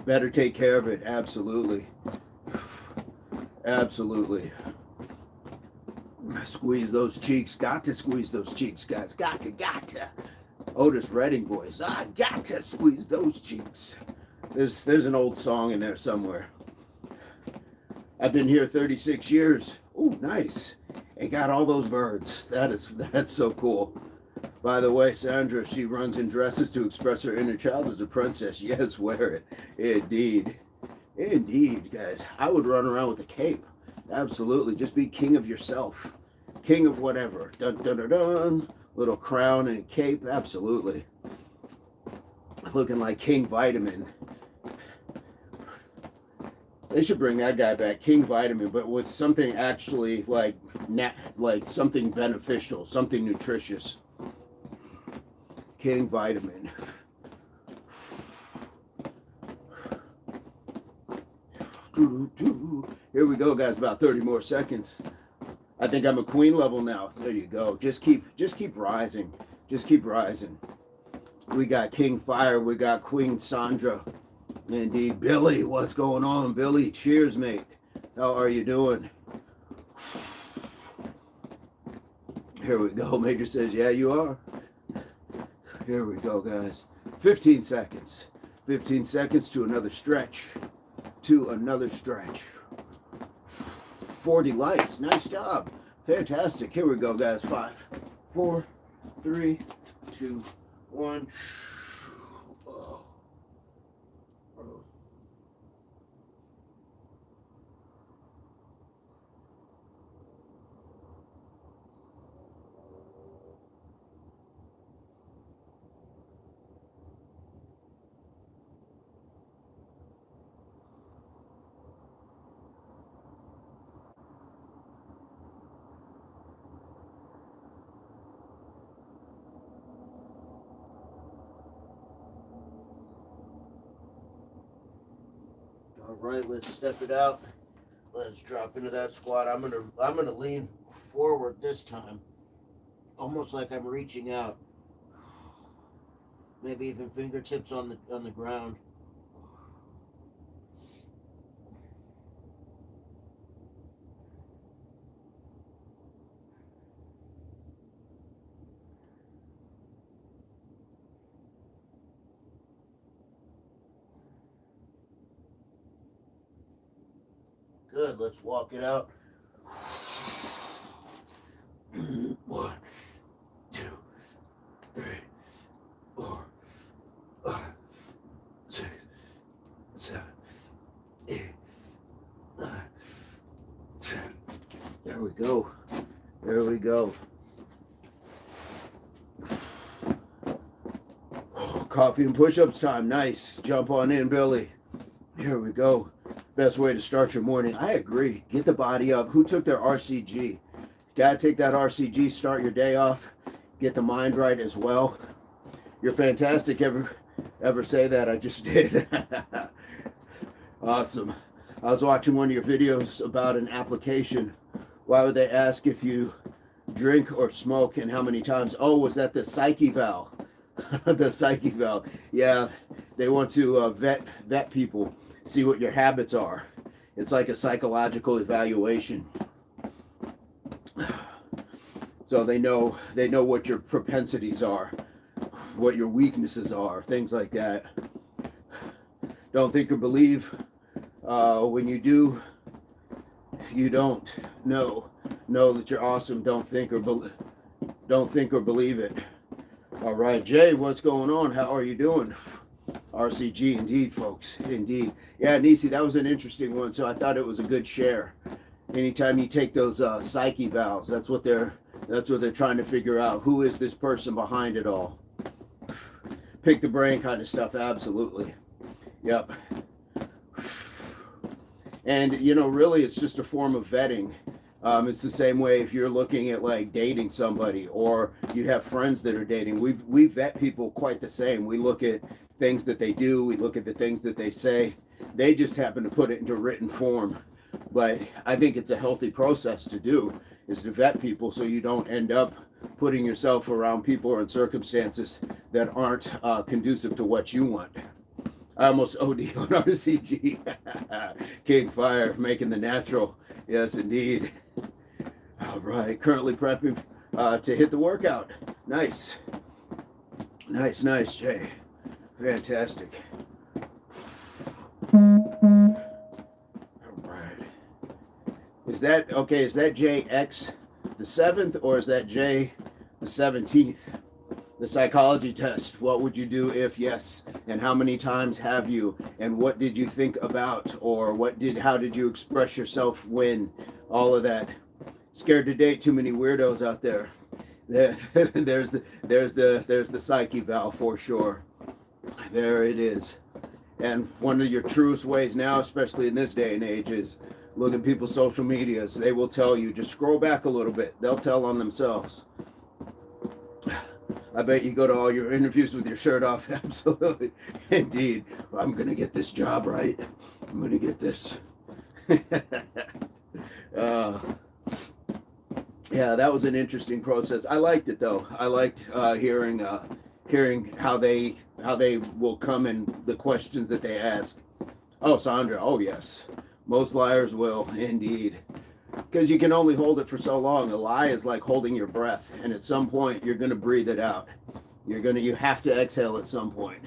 [SPEAKER 1] Better take care of it. Absolutely. Absolutely. Squeeze those cheeks. Got to squeeze those cheeks, guys. Got to. Otis Redding voice. I got to squeeze those cheeks. There's an old song in there somewhere. I've been here 36 years. Ooh, nice. And got all those birds. That's so cool. By the way, Sandra, she runs in dresses to express her inner child as a princess. Yes, wear it. Indeed. Indeed, guys. I would run around with a cape. Absolutely. Just be king of yourself. King of whatever. Dun, dun, dun, dun. Little crown and cape. Absolutely. Looking like King Vitamin. They should bring that guy back, King Vitamin, but with something actually like something beneficial, something nutritious. King Vitamin. Here we go, guys. About 30 more seconds. I think I'm a queen level now. There you go. Just keep rising. Just keep rising. We got King Fire. We got Queen Sandra. Indeed. Billy, what's going on, Billy? Cheers, mate. How are you doing? Here we go. Major says, yeah, you are. Here we go, guys. 15 seconds. 15 seconds to another stretch. To another stretch. 40 lights. Nice job. Fantastic. Here we go, guys. 5, 4, 3, 2, 1. All right, let's step it out. Let's drop into that squat. I'm gonna lean forward this time, almost like I'm reaching out. Maybe even fingertips on the ground. Good. Let's walk it out. 1, 2, 3, 4, 5, 6, 7, 8, 9, 10. There we go. There we go. Coffee and push-ups time. Nice. Jump on in, Billy. Here we go. Best way to start your morning. I agree. Get the body up. Who took their RCG? Gotta take that RCG. Start your day off. Get the mind right as well. You're fantastic. Ever say that? I just did. Awesome. I was watching one of your videos about an application. Why would they ask if you drink or smoke and how many times? Oh, was that the psyche valve? The psyche valve. Yeah, they want to vet people. See what your habits are. It's like a psychological evaluation. So they know what your propensities are, what your weaknesses are, things like that. Don't think or believe. When you do, you don't. Know that you're awesome. Don't think or believe it. All right, Jay, what's going on? How are you doing? RCG, indeed, folks, indeed. Yeah, Nisi, that was an interesting one, so I thought it was a good share. Anytime you take those psyche valves, that's what they're trying to figure out. Who is this person behind it all? Pick the brain kind of stuff, absolutely. Yep. And, really, it's just a form of vetting. It's the same way if you're looking at like dating somebody or you have friends that are dating. We vet people quite the same. We look at things that they do. We look at the things that they say. They just happen to put it into written form. But I think it's a healthy process to do, is to vet people so you don't end up putting yourself around people or in circumstances that aren't conducive to what you want. I almost OD on RCG. King Fire, making the natural. Yes, indeed. All right, currently prepping to hit the workout. Nice. Nice, Jay. Fantastic. All right. Is that JX the 7th or is that J the 17th? The psychology test. What would you do if yes? And how many times have you? And what did you think about? Or how did you express yourself when? All of that. Scared to date, too many weirdos out there. There's the psyche valve for sure. There it is. And one of your truest ways now, especially in this day and age, is look at people's social medias. They will tell you, just scroll back a little bit. They'll tell on themselves. I bet you go to all your interviews with your shirt off. Absolutely. Indeed. I'm going to get this job right. I'm going to get this. Yeah, that was an interesting process. I liked it, though. I liked hearing how they will come and the questions that they ask. Oh, Sandra. Oh, yes. Most liars will, indeed. Because you can only hold it for so long. A lie is like holding your breath, and at some point you're going to breathe it out. You have to exhale at some point.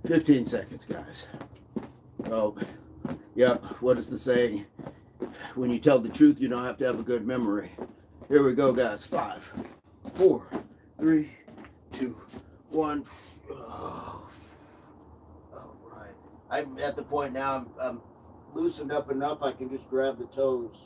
[SPEAKER 1] 15 seconds, guys. Oh, yep. What is the saying? When you tell the truth, you don't have to have a good memory. Here we go, guys. 5, 4, 3, 2, 1. Oh, all right. I'm at the point now. I'm loosened up enough. I can just grab the toes.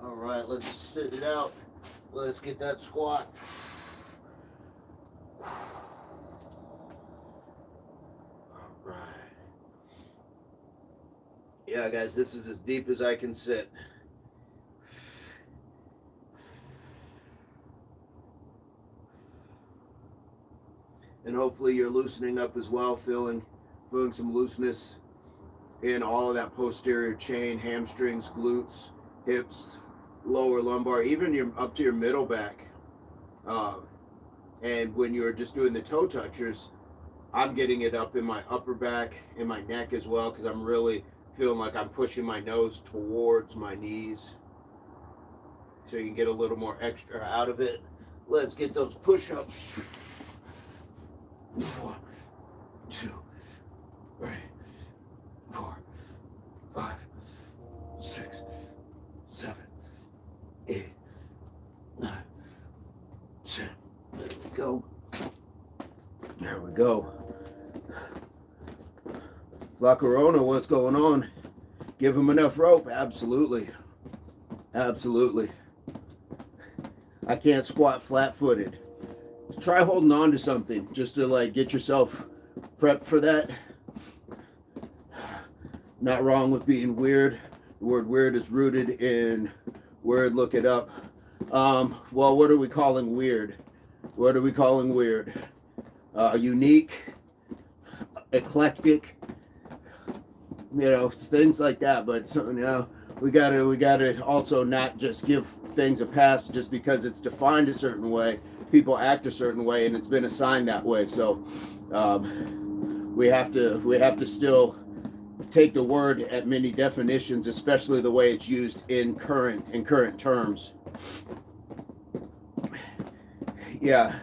[SPEAKER 1] All right, let's sit it out. Let's get that squat. All right. Yeah, guys, this is as deep as I can sit. And hopefully you're loosening up as well, feeling some looseness in all of that posterior chain, hamstrings, glutes, hips, lower lumbar, even up to your middle back. And when you're just doing the toe touchers, I'm getting it up in my upper back, in my neck as well, because I'm really feeling like I'm pushing my nose towards my knees, so you can get a little more extra out of it. Let's get those push-ups. 1, 2, 3, 4, 5, 6, 7, 8, 9, 10. There we go. There we go. La Corona, what's going on? Give him enough rope. Absolutely. Absolutely. I can't squat flat-footed. Try holding on to something just to like get yourself prepped for that. Not wrong with being weird. The word weird is rooted in word, look it up. Well, what are we calling weird? What are we calling weird? Unique, eclectic, things like that. But we gotta also not just give things a pass just because it's defined a certain way. People act a certain way, and it's been assigned that way. So we have to still take the word at many definitions, especially the way it's used in current terms. Yeah.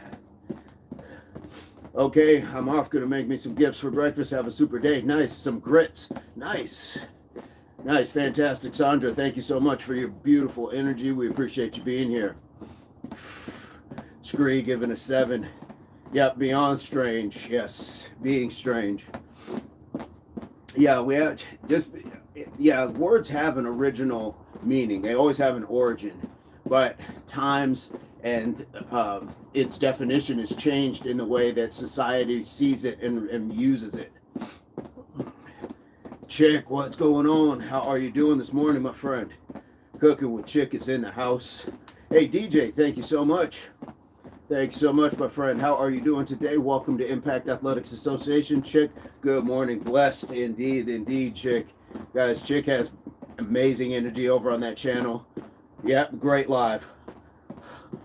[SPEAKER 1] Okay, I'm off. Gonna make me some gifts for breakfast. Have a super day. Nice. Some grits. Nice. Nice. Fantastic. Sandra, thank you so much for your beautiful energy. We appreciate you being here. Scree giving a 7. Yep, beyond strange. Yes, being strange. Yeah, words have an original meaning. They always have an origin, but times and its definition is changed in the way that society sees it and uses it. Chick, what's going on? How are you doing this morning, my friend? Cooking with Chick is in the house. Hey, DJ, thank you so much. Thank you so much, my friend. How are you doing today? Welcome to Impact Athletics Association, Chick. Good morning. Blessed indeed, Chick. Guys, Chick has amazing energy over on that channel. Yep, great live.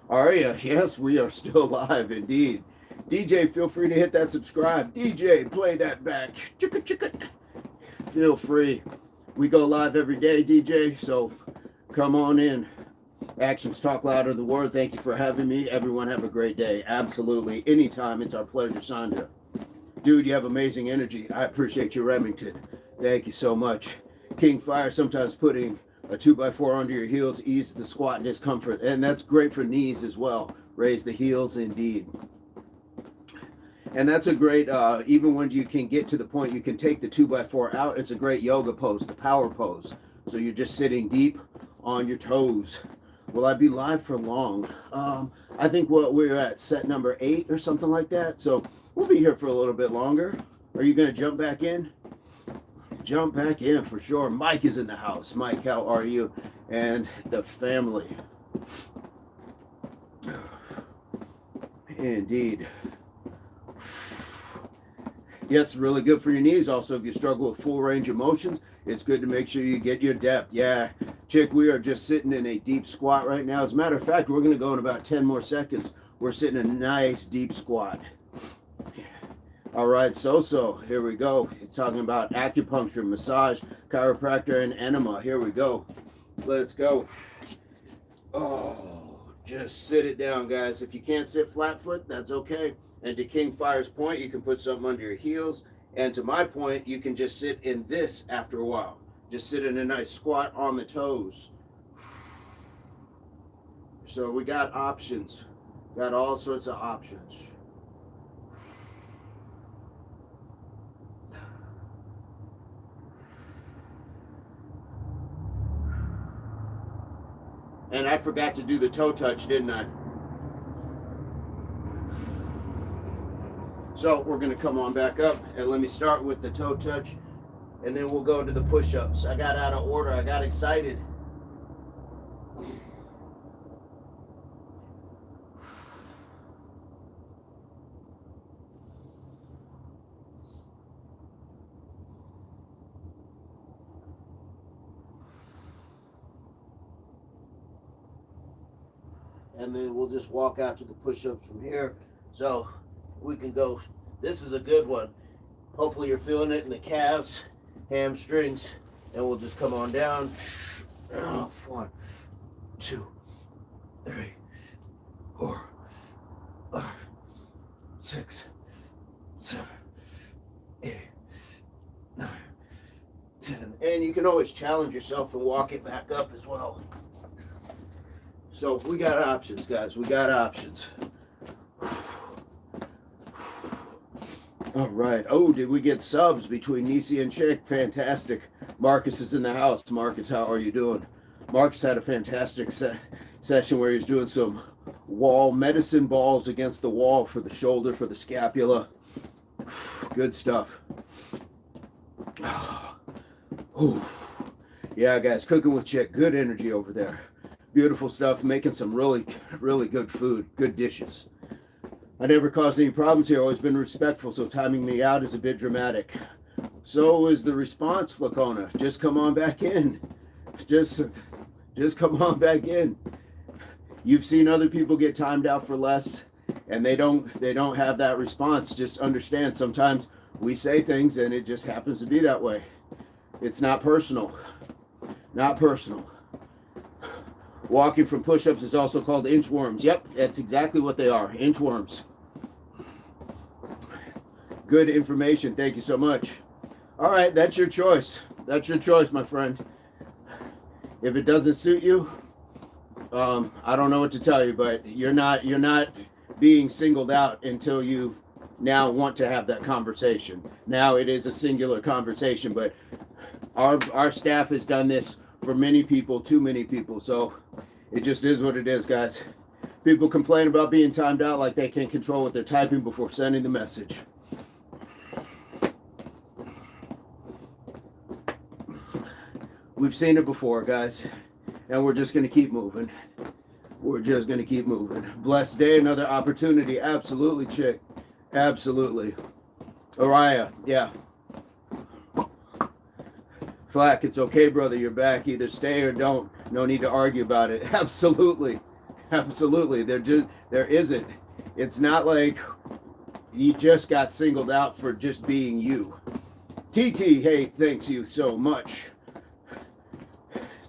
[SPEAKER 1] Are you? Yes, we are still live, indeed. DJ, feel free to hit that subscribe. DJ, play that back. Chicka, chicka. Feel free. We go live every day, DJ, so come on in. Actions talk louder than words. Thank you for having me. Everyone have a great day. Absolutely. Anytime. It's our pleasure, Sandra. Dude, you have amazing energy. I appreciate you, Remington. Thank you so much. King Fire, sometimes putting a 2x4 under your heels eases the squat discomfort. And that's great for knees as well. Raise the heels, indeed. And that's a great, even when you can get to the point you can take the 2x4 out, it's a great yoga pose, the power pose. So you're just sitting deep on your toes. Will I be live for long? I think we're at set number 8 or something like that. So we'll be here for a little bit longer. Are you going to jump back in? Jump back in for sure. Mike is in the house. Mike, how are you? And the family. Yes, really good for your knees. Also, if you struggle with full range of motions, it's good to make sure you get your depth. Yeah, chick, we are just sitting in a deep squat right now. As a matter of fact, we're going to go in about 10 more seconds. We're sitting in a nice deep squat. All right, so here we go. It's talking about acupuncture, massage, chiropractor, and enema. Here we go. Let's go. Oh, just sit it down, guys. If you can't sit flat foot, that's okay. And to King Fire's point, you can put something under your heels. And to my point, you can just sit in this after a while. Just sit in a nice squat on the toes. So we got options. Got all sorts of options. And I forgot to do the toe touch, didn't I? So we're going to come on back up and let me start with the toe touch, and then we'll go to the push-ups. I got out of order. I got excited. And then we'll just walk out to the push-ups from here. So we can go. This is a good one. Hopefully you're feeling it in the calves, hamstrings, and we'll just come on down. 1, 2, 3, 4, 5, 6, 7, 8, 9, 10. And you can always challenge yourself and walk it back up as well. So we got options, guys. We got options. All right. Oh, did we get subs between Nisi and Chick? Fantastic. Marcus is in the house. Marcus, how are you doing? Marcus had a fantastic session where he was doing some wall medicine balls against the wall for the shoulder, for the scapula. Good stuff. Yeah, guys, cooking with Chick. Good energy over there. Beautiful stuff. Making some really, really good food. Good dishes. I never caused any problems here. Always been respectful, so timing me out is a bit dramatic. So is the response, Flacona. Just come on back in. Just come on back in. You've seen other people get timed out for less, and they don't have that response. Just understand, sometimes we say things and it just happens to be that way. It's not personal. Not personal. Walking from push-ups is also called inchworms. Yep, that's exactly what they are. Inchworms. Good information. Thank you so much. All right, that's your choice. That's your choice, my friend. If it doesn't suit you, I don't know what to tell you, but you're not being singled out until you now want to have that conversation. Now it is a singular conversation, but our staff has done this for many people, too many people. So it just is what it is, guys. People complain about being timed out like they can't control what they're typing before sending the message. We've seen it before, guys, and we're just going to keep moving. We're just going to keep moving. Blessed day, another opportunity. Absolutely, Chick. Absolutely. Araya, yeah. Flack, it's okay, brother. You're back. Either stay or don't. No need to argue about it. Absolutely. Absolutely. There isn't. It's not like you just got singled out for just being you. TT, hey, thanks you so much.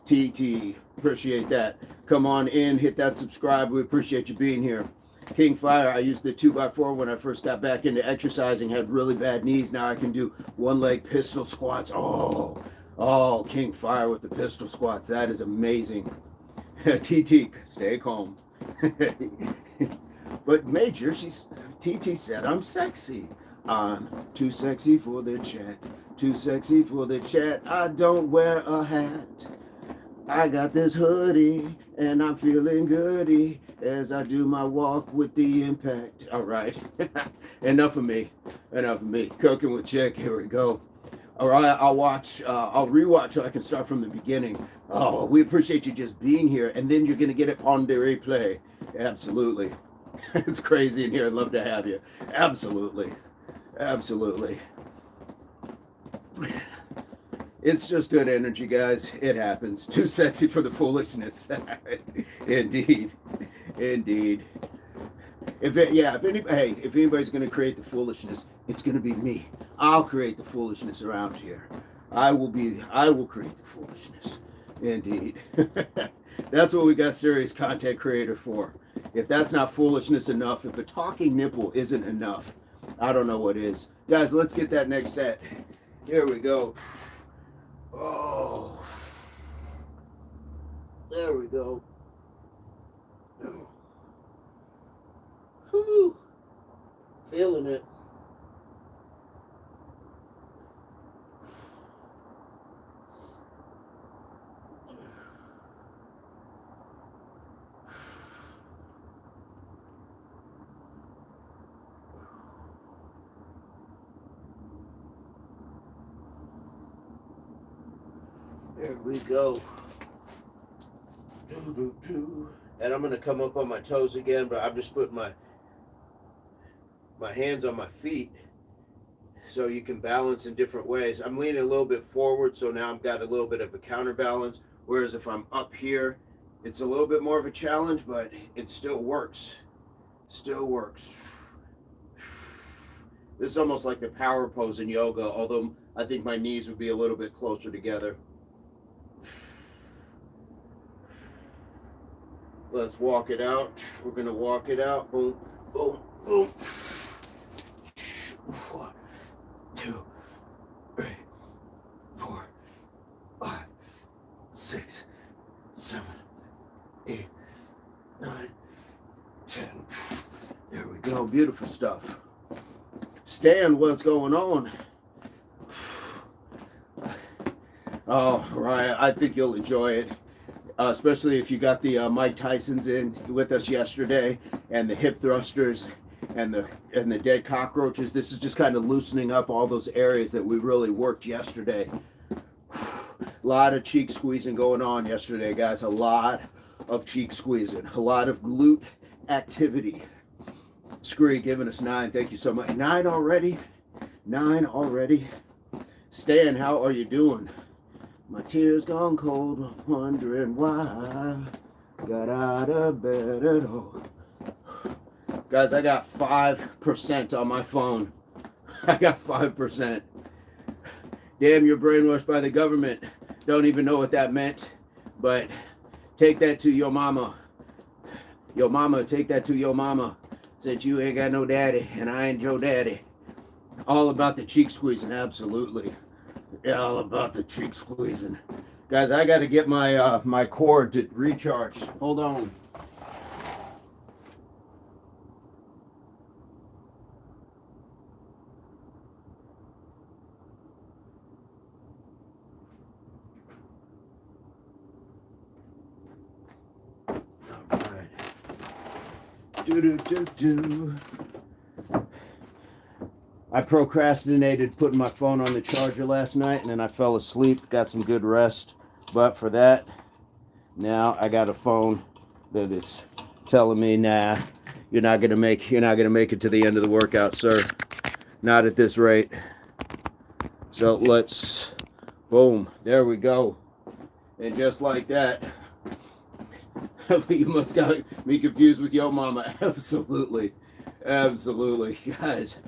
[SPEAKER 1] TT, appreciate that. Come on in, hit that subscribe. We appreciate you being here. King Fire, I used the 2x4 when I first got back into exercising, had really bad knees. Now I can do one leg pistol squats. Oh, King Fire with the pistol squats. That is amazing. TT, stay calm. But Major, TT said I'm sexy. I'm too sexy for the chat. Too sexy for the chat. I don't wear a hat. I got this hoodie and I'm feeling goody as I do my walk with the impact. All right. Enough of me. Cooking with Chick. Here we go. All right. I'll rewatch so I can start from the beginning. Oh, we appreciate you just being here, and then you're going to get it on the replay. Absolutely. It's crazy in here. I'd love to have you. Absolutely. It's just good energy, guys. It happens. Too sexy for the foolishness. Indeed. Indeed. If anybody's going to create the foolishness, it's going to be me. I'll create the foolishness around here. I will create the foolishness. Indeed. That's what we got serious content creator for. If that's not foolishness enough, if a talking nipple isn't enough, I don't know what is. Guys, let's get that next set. Here we go. Oh. There we go. Whew. Feeling it. There we go. And I'm going to come up on my toes again, but I'm just putting my hands on my feet so you can balance in different ways. I'm leaning a little bit forward, so now I've got a little bit of a counterbalance, whereas if I'm up here, it's a little bit more of a challenge, but it still works. Still works. This is almost like the power pose in yoga, although I think my knees would be a little bit closer together. Let's walk it out. We're going to walk it out. Boom, boom, boom. 1, 2, 3, 4, 5, 6, 7, 8, 9, 10. There we go. Beautiful stuff. Stan, what's going on? Oh, Ryan, I think you'll enjoy it. Especially if you got the Mike Tysons in with us yesterday, and the hip thrusters and the dead cockroaches. This is just kind of loosening up all those areas that we really worked yesterday. A lot of cheek squeezing going on yesterday, guys. A lot of cheek squeezing, a lot of glute activity. Scree giving us 9. Thank you so much. 9 already. 9 already. Stan, how are you doing? My tears gone cold, wondering why got out of bed at all. Guys, I got 5% on my phone. I got 5%. Damn, you're brainwashed by the government. Don't even know what that meant, but take that to your mama. Your mama, take that to your mama. Since you ain't got no daddy, and I ain't your daddy. All about the cheek squeezing, absolutely. Yeah, all about the cheek squeezing. Guys, I got to get my my cord to recharge. Hold on. All right. Do. I procrastinated putting my phone on the charger last night, and then I fell asleep, got some good rest. But for that, now I got a phone that is telling me, nah, you're not gonna make it to the end of the workout, sir. Not at this rate. So let's, boom, there we go. And just like that, you must got me confused with yo mama. Absolutely, guys.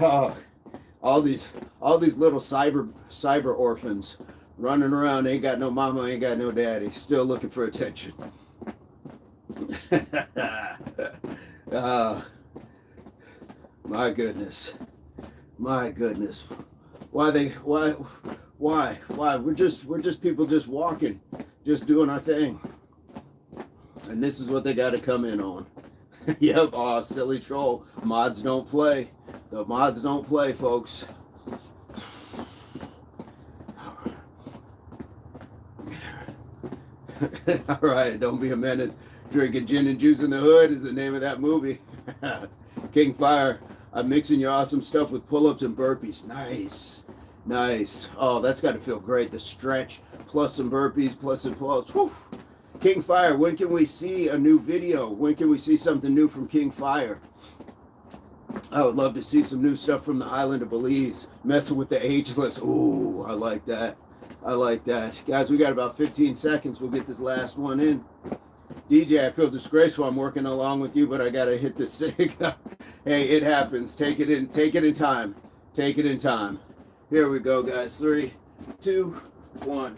[SPEAKER 1] Oh, all these little cyber orphans running around, ain't got no mama, ain't got no daddy, still looking for attention. My goodness. Why? We're just people just walking, just doing our thing. And this is what they got to come in on. Yep, oh, silly troll. Mods don't play. The mods don't play, folks. All right, don't be a menace. Drinking gin and juice in the hood is the name of that movie. King Fire, I'm mixing your awesome stuff with pull-ups and burpees. Nice. Oh, that's got to feel great. The stretch, plus some burpees, plus some pull-ups. Whew. King Fire, when can we see a new video? When can we see something new from King Fire? I would love to see some new stuff from the island of Belize. Messing with the ageless. Ooh, I like that. I like that. Guys, we got about 15 seconds. We'll get this last one in. DJ, I feel disgraceful. I'm working along with you, but I got to hit this sig. Hey, it happens. Take it in time. Take it in time. Here we go, guys. 3, 2, 1.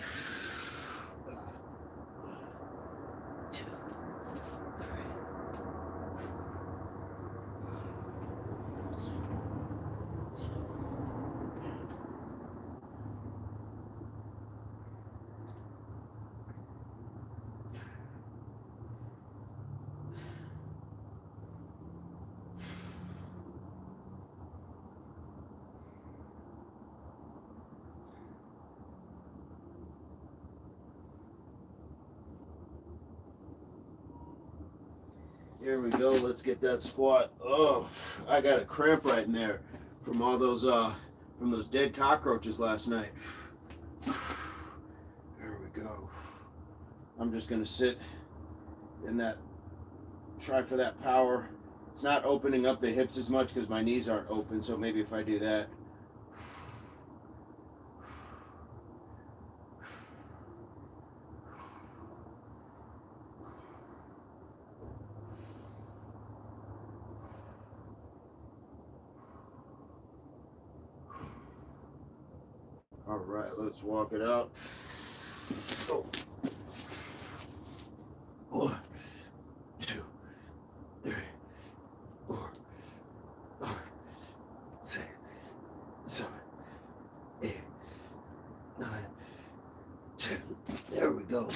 [SPEAKER 1] Here we go. Let's get that squat. Oh, I got a cramp right in there from all those dead cockroaches last night. There we go. I'm just gonna sit in that, try for that power. It's not opening up the hips as much because my knees aren't open, so maybe if I do that. All right, let's walk it out. Go. 1, 2, 3, 4, 5, 6, 7, 8, 9, 10. There we go.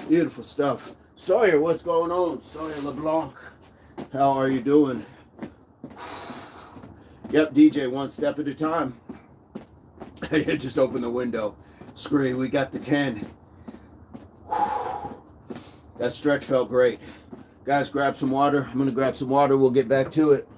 [SPEAKER 1] Beautiful stuff. Sawyer, what's going on? Sawyer LeBlanc, how are you doing? Yep, DJ, one step at a time. Just open the window. Scream, we got the 10. That stretch felt great. Guys, grab some water. I'm going to grab some water. We'll get back to it.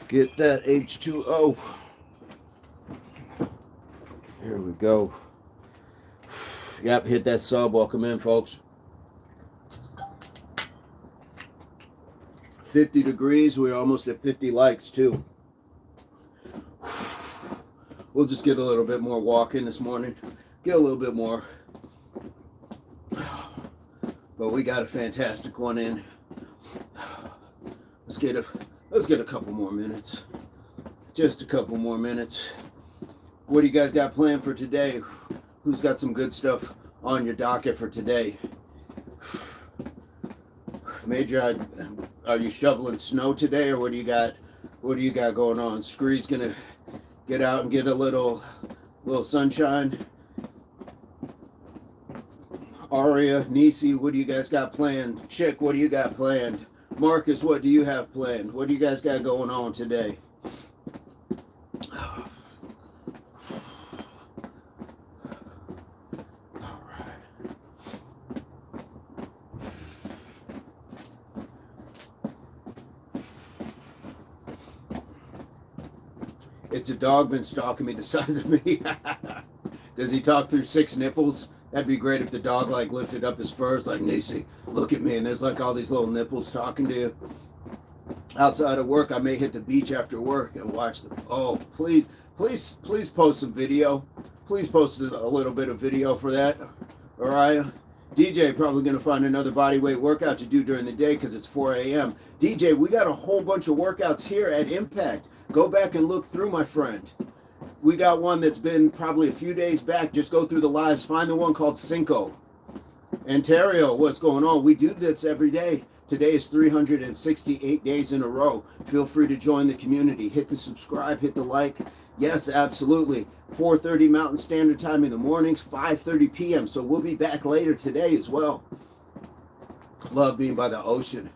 [SPEAKER 1] Get that H2O. Here we go. Yep, hit that sub. Welcome in, folks. 50 degrees. We're almost at 50 likes, too. We'll just get a little bit more walking this morning. Get a little bit more. But we got a fantastic one in. Let's get a couple more minutes. Just a couple more minutes. What do you guys got planned for today? Who's got some good stuff on your docket for today? Major, are you shoveling snow today, or what do you got? What do you got going on? Scree's gonna get out and get a little sunshine. Aria, Nisi, what do you guys got planned? Chick, what do you got planned? Marcus, what do you have planned? What do you guys got going on today? All right. It's a dog been stalking me the size of me. Does he talk through 6 nipples? That'd be great if the dog like lifted up his fur. It's like, Nisi, look at me. And there's like all these little nipples talking to you. Outside of work, I may hit the beach after work and watch them. Oh, please post some video. Please post a little bit of video for that. All right. DJ probably going to find another body weight workout to do during the day because it's 4 a.m. DJ, we got a whole bunch of workouts here at Impact. Go back and look through, my friend. We got one that's been probably a few days back. Just go through the lives. Find the one called Cinco. Ontario, what's going on? We do this every day. Today is 368 days in a row. Feel free to join the community. Hit the subscribe, hit the like. Yes, absolutely. 4:30 Mountain Standard Time in the mornings, 5:30 p.m. So we'll be back later today as well. Love being by the ocean.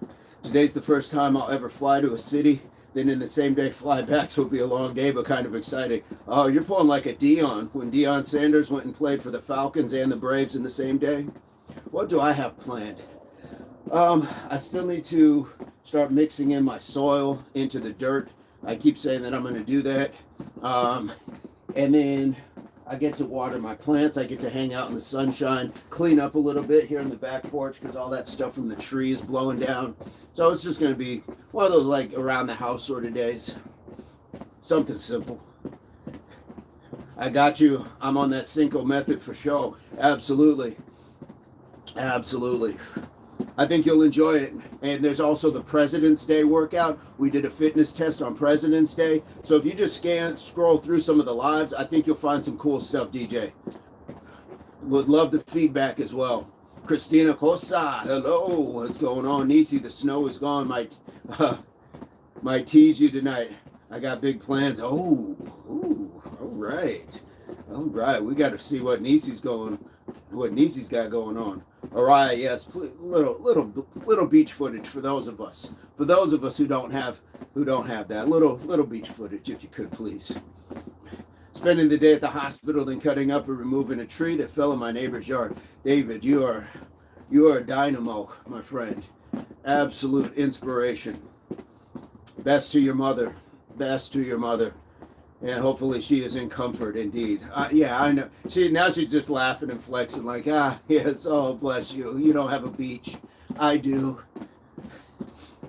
[SPEAKER 1] Today's the first time I'll ever fly to a city, then in the same day fly back, so it'll be a long day, but kind of exciting. Oh, you're pulling like a Dion. When Deion Sanders went and played for the Falcons and the Braves in the same day. What do I have planned? I still need to start mixing in my soil into the dirt. I keep saying that I'm going to do that. And then I get to water my plants. I get to hang out in the sunshine, clean up a little bit here in the back porch because all that stuff from the tree is blowing down. So it's just going to be one of those like around the house sort of days. Something simple. I got you. I'm on that Cinco method for sure. Absolutely. Absolutely. I think you'll enjoy it. And there's also the President's Day workout. We did a fitness test on President's Day. So if you just scroll through some of the lives, I think you'll find some cool stuff, DJ. Would love the feedback as well. Christina Cosa, hello. What's going on? Nisi, the snow is gone. Might tease you tonight. I got big plans. Oh, ooh, all right. All right. We got to see what Nisi's got going on. All right, yes, little beach footage for those of us who don't have that little beach footage, if you could please. Spending the day at the hospital, then cutting up and removing a tree that fell in my neighbor's yard. David, you are a dynamo, my friend. Absolute inspiration. Best to your mother. Best to your mother. And hopefully she is in comfort indeed. Yeah, I know. Now she's just laughing and flexing like, yes, oh, bless you. You don't have a beach. I do.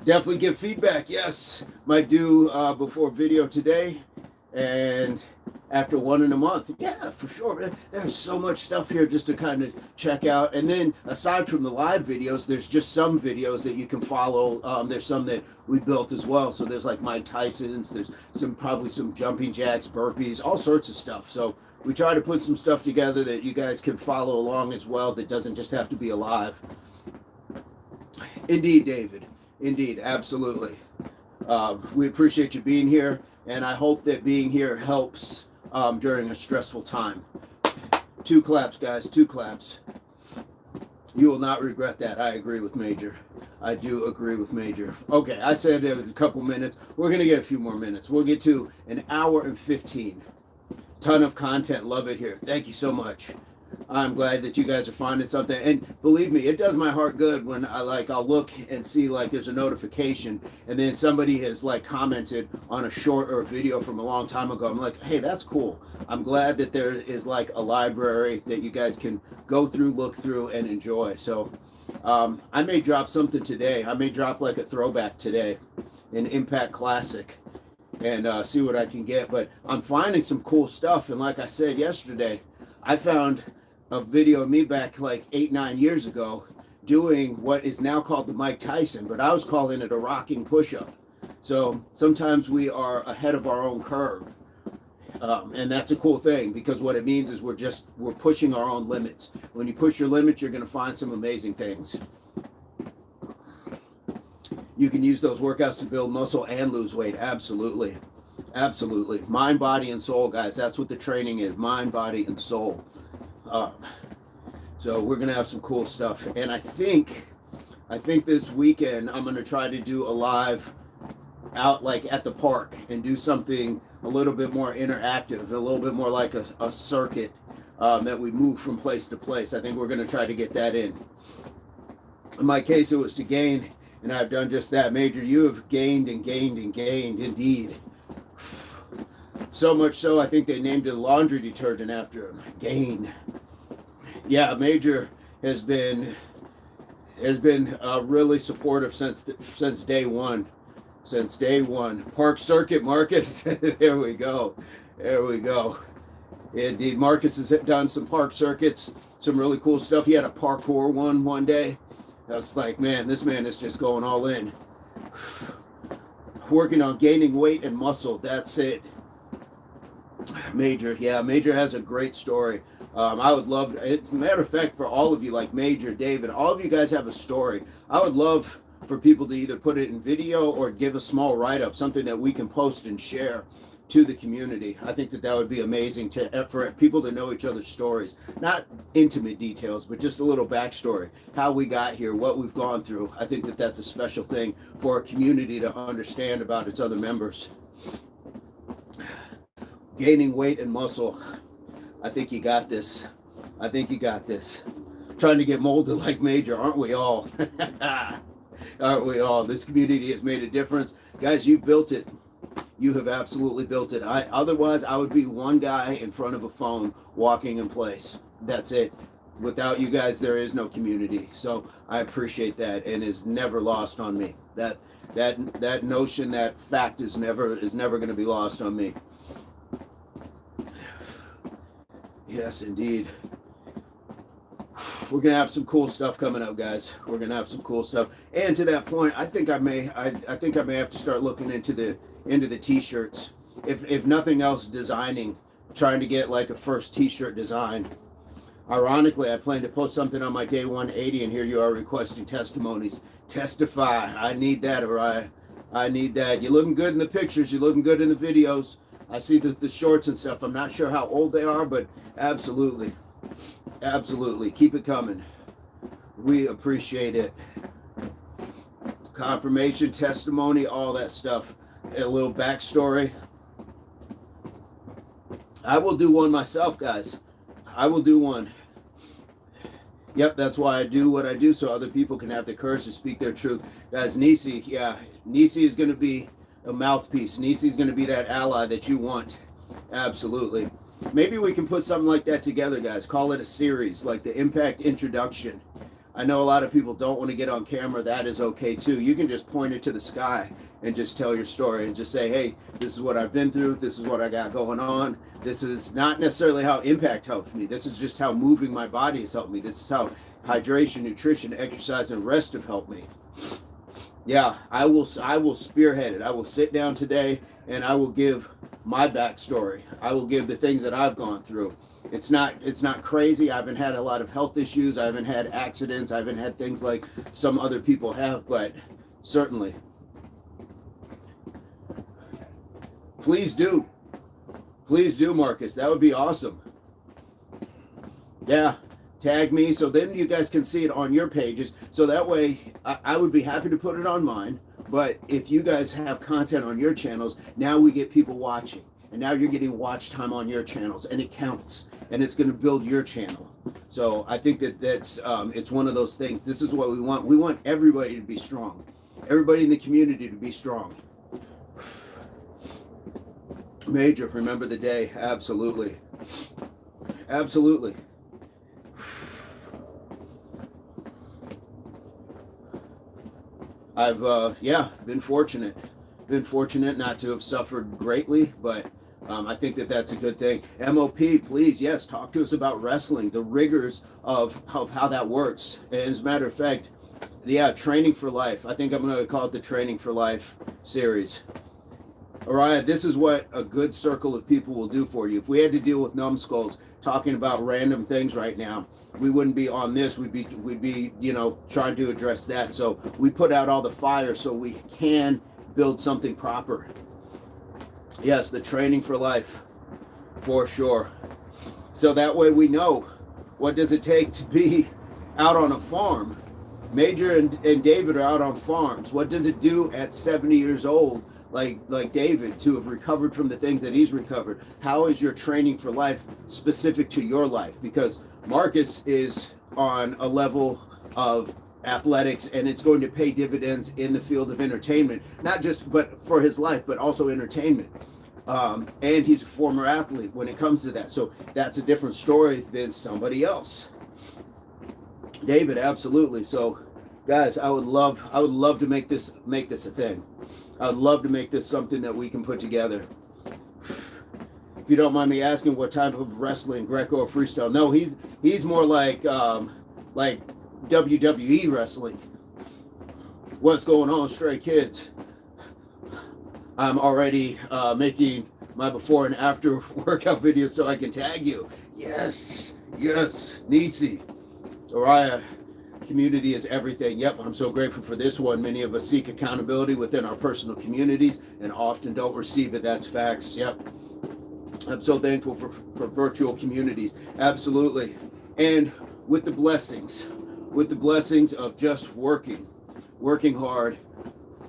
[SPEAKER 1] Definitely give feedback. Yes. Might do before video today and after one in a month. Yeah, for sure. There's so much stuff here just to kind of check out. And then aside from the live videos, there's just some videos that you can follow. There's some that we built as well. So there's like Mike Tyson's, there's probably some jumping jacks, burpees, all sorts of stuff. So we try to put some stuff together that you guys can follow along as well that doesn't just have to be alive. Indeed, David. Indeed, absolutely. We appreciate you being here, and I hope that being here helps during a stressful time. 2 claps, guys, 2 claps. You will not regret that. I agree with Major. I do agree with Major. Okay, I said a couple minutes. We're going to get a few more minutes. We'll get to an hour and 15. Ton of content. Love it here. Thank you so much. I'm glad that you guys are finding something. And believe me, it does my heart good when I'll look and see like there's a notification and then somebody has like commented on a short or a video from a long time ago. I'm like, hey, that's cool. I'm glad that there is like a library that you guys can go through, look through, and enjoy. So I may drop something today. I may drop like a throwback today, an Impact Classic, and see what I can get. But I'm finding some cool stuff. And like I said yesterday, I found a video of me back like 8-9 years ago doing what is now called the Mike Tyson, but I was calling it a rocking push-up. So sometimes we are ahead of our own curve. And that's a cool thing because what it means is we're pushing our own limits. When you push your limits, you're going to find some amazing things. You can use those workouts to build muscle and lose weight. Absolutely. Absolutely. Mind, body, and soul, guys. That's what the training is. Mind, body, and soul. So we're going to have some cool stuff. And I think this weekend I'm going to try to do a live out like at the park and do something a little bit more interactive, a little bit more like a circuit that we move from place to place. I think we're going to try to get that in. In my case, it was to gain, and I've done just that. Major, you have gained and gained and gained, indeed. So much so, I think they named a laundry detergent after him. Gain. Yeah, Major has been really supportive since day one. Since day one. Park Circuit, Marcus. There we go. There we go. Indeed, Marcus has done some park circuits, some really cool stuff. He had a parkour one day. I was like, man, this man is just going all in. Working on gaining weight and muscle. That's it. Major, yeah, Major has a great story. I would love, as a matter of fact, for all of you, like Major, David, all of you guys have a story. I would love for people to either put it in video or give a small write-up, something that we can post and share. to the community. I think that would be amazing for people to know each other's stories, not intimate details, but just a little backstory, how we got here, what we've gone through. I think that that's a special thing for a community to understand about its other members. Gaining weight and muscle. I think you got this. I think you got this. Trying to get molded like Major, aren't we all? Aren't we all? This community has made a difference. Guys, you've built it. You have absolutely built it. Otherwise, I would be one guy in front of a phone walking in place. That's it. Without you guys, there is no community. So I appreciate that, and is never lost on me. That notion, that fact is never going to be lost on me. Yes, indeed. We're gonna have some cool stuff coming up, guys. We're gonna have some cool stuff. And to that point, I think I may have to start looking into the t-shirts. If nothing else, designing, trying to get like a first t-shirt design. Ironically, I plan to post something on my day 180, and here you are requesting testimonies. Testify. I need that, or I need that. You're looking good in the pictures. You're looking good in the videos. I see the shorts and stuff. I'm not sure how old they are, but absolutely. Absolutely. Keep it coming. We appreciate it. Confirmation, testimony, all that stuff. A little backstory. I will do one myself, guys. I will do one. Yep, that's why I do what I do, so other people can have the courage to speak their truth. Guys, Nisi, yeah. Nisi is going to be a mouthpiece. Nisi is going to be that ally that you want. Absolutely. Maybe we can put something like that together, guys. Call it a series, like the Impact Introduction. I know a lot of people don't want to get on camera. That is okay, too. You can just point it to the sky and just tell your story and just say, hey, this is what I've been through. This is what I got going on. This is not necessarily how Impact helped me. This is just how moving my body has helped me. This is how hydration, nutrition, exercise, and rest have helped me. Yeah, I will spearhead it. I will sit down today and I will give my backstory. I will give the things that I've gone through. It's not crazy. I haven't had a lot of health issues. I haven't had accidents. I haven't had things like some other people have, but certainly. Please do. Please do, Marcus. That would be awesome. Yeah. Tag me so then you guys can see it on your pages. So that way I would be happy to put it on mine. But if you guys have content on your channels, now we get people watching. And now you're getting watch time on your channels, and it counts, and it's going to build your channel. So I think that's it's one of those things. This is what we want. We want everybody to be strong. Everybody in the community to be strong. Major, remember the day. Absolutely. Absolutely. I've been fortunate not to have suffered greatly, but I think that's a good thing. MOP, please, yes, talk to us about wrestling, the rigors of how that works. And as a matter of fact, yeah, training for life. I think I'm going to call it the Training for Life series. Araya, this is what a good circle of people will do for you. If we had to deal with numbskulls talking about random things right now, we wouldn't be on this. We'd be trying to address that. So we put out all the fire so we can build something proper. Yes, the Training for Life, for sure. So that way we know, what does it take to be out on a farm? Major and David are out on farms. What does it do at 70 years old, like David, to have recovered from the things that he's recovered? How is your training for life specific to your life? Because Marcus is on a level of athletics, and it's going to pay dividends in the field of entertainment, not just but for his life, but also entertainment. And he's a former athlete when it comes to that. So that's a different story than somebody else. David, absolutely. So guys, I would love to make this a thing. I would love to make this something that we can put together. If you don't mind me asking, what type of wrestling, Greco or freestyle? No, he's more like WWE wrestling. What's going on, Stray Kids? I'm already making my before and after workout videos so I can tag you. Yes, Nisi, Araya, Community is everything. Yep, I'm so grateful for this one. Many of us seek accountability within our personal communities and often don't receive it. That's facts. Yep. I'm so thankful for virtual communities. Absolutely. And with the blessings of just working hard,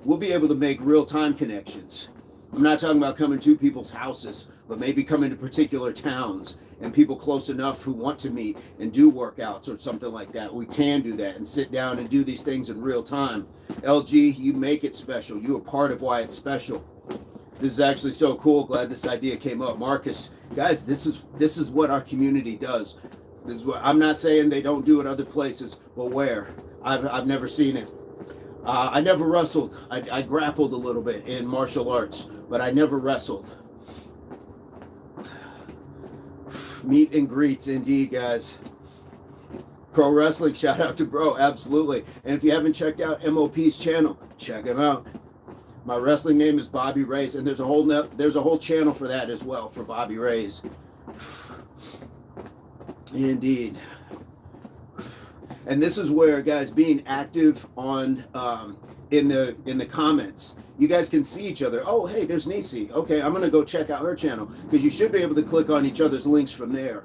[SPEAKER 1] we'll be able to make real-time connections. I'm not talking about coming to people's houses, but maybe coming to particular towns and people close enough who want to meet and do workouts or something like that. We can do that and sit down and do these things in real time. LG, you make it special. You are part of why it's special. This is actually so cool. Glad this idea came up. Marcus, guys, this is what our community does. This is what, I'm not saying they don't do it other places, but where? I've never seen it. I never wrestled. I grappled a little bit in martial arts, but I never wrestled. Meet and greets, indeed, guys. Pro wrestling, shout out to bro, absolutely. And if you haven't checked out MOP's channel, check him out. My wrestling name is Bobby Rays, and there's a whole channel for that as well, for Bobby Rays. Indeed. And this is where, guys, being active on in the comments, you guys can see each other. Oh, hey, there's Nisi. Okay, I'm gonna go check out her channel, because you should be able to click on each other's links from there.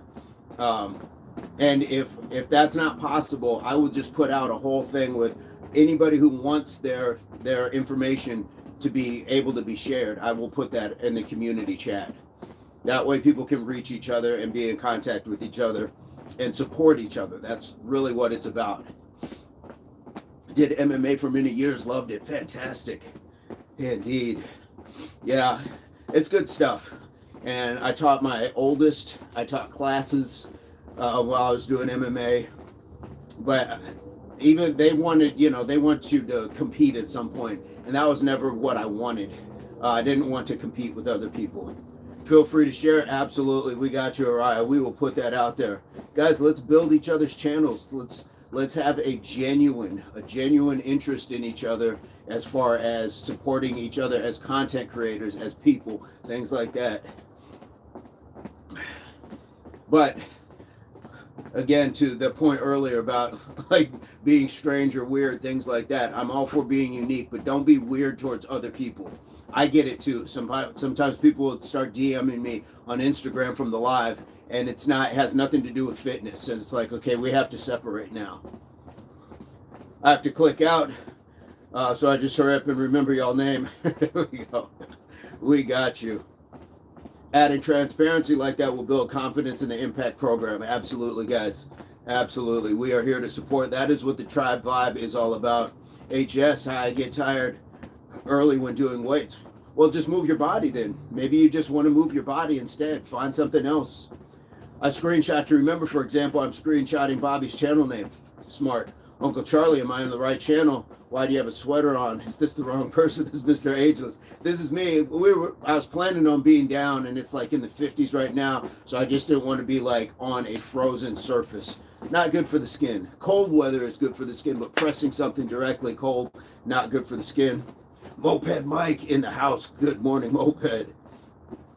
[SPEAKER 1] And if that's not possible, I will just put out a whole thing with anybody who wants their information to be able to be shared. I will put that in the community chat. That way people can reach each other and be in contact with each other and support each other. That's really what it's about. Did MMA for many years, loved it. Fantastic. Indeed. Yeah, it's good stuff. And I taught my oldest, I taught classes while I was doing MMA. But even they wanted, they want you to compete at some point. And that was never what I wanted. I didn't want to compete with other people. Feel free to share. Absolutely. We got you, Araya. We will put that out there. Guys, let's build each other's channels. Let's have a genuine interest in each other as far as supporting each other as content creators, as people, things like that. But again, to the point earlier about like being strange or weird, things like that. I'm all for being unique, but don't be weird towards other people. I get it too. Sometimes people will start DMing me on Instagram from the live, and it has nothing to do with fitness. And it's like, okay, we have to separate now. I have to click out, so I just hurry up and remember y'all name. There we go. We got you. Adding transparency like that will build confidence in the impact program. Absolutely, guys. Absolutely. We are here to support. That is what the tribe vibe is all about. HS, I get tired early when doing weights. Well, just move your body then. Maybe you just want to move your body instead. Find something else. I screenshot to remember, for example, I'm screenshotting Bobby's channel name. Smart. Uncle Charlie, am I on the right channel? Why do you have a sweater on? Is this the wrong person? This is Mr. Ageless. This is me. I was planning on being down, and it's like in the 50s right now, so I just didn't want to be like on a frozen surface. Not good for the skin. Cold weather is good for the skin, but pressing something directly cold, not good for the skin. Moped Mike in the house. Good morning, Moped.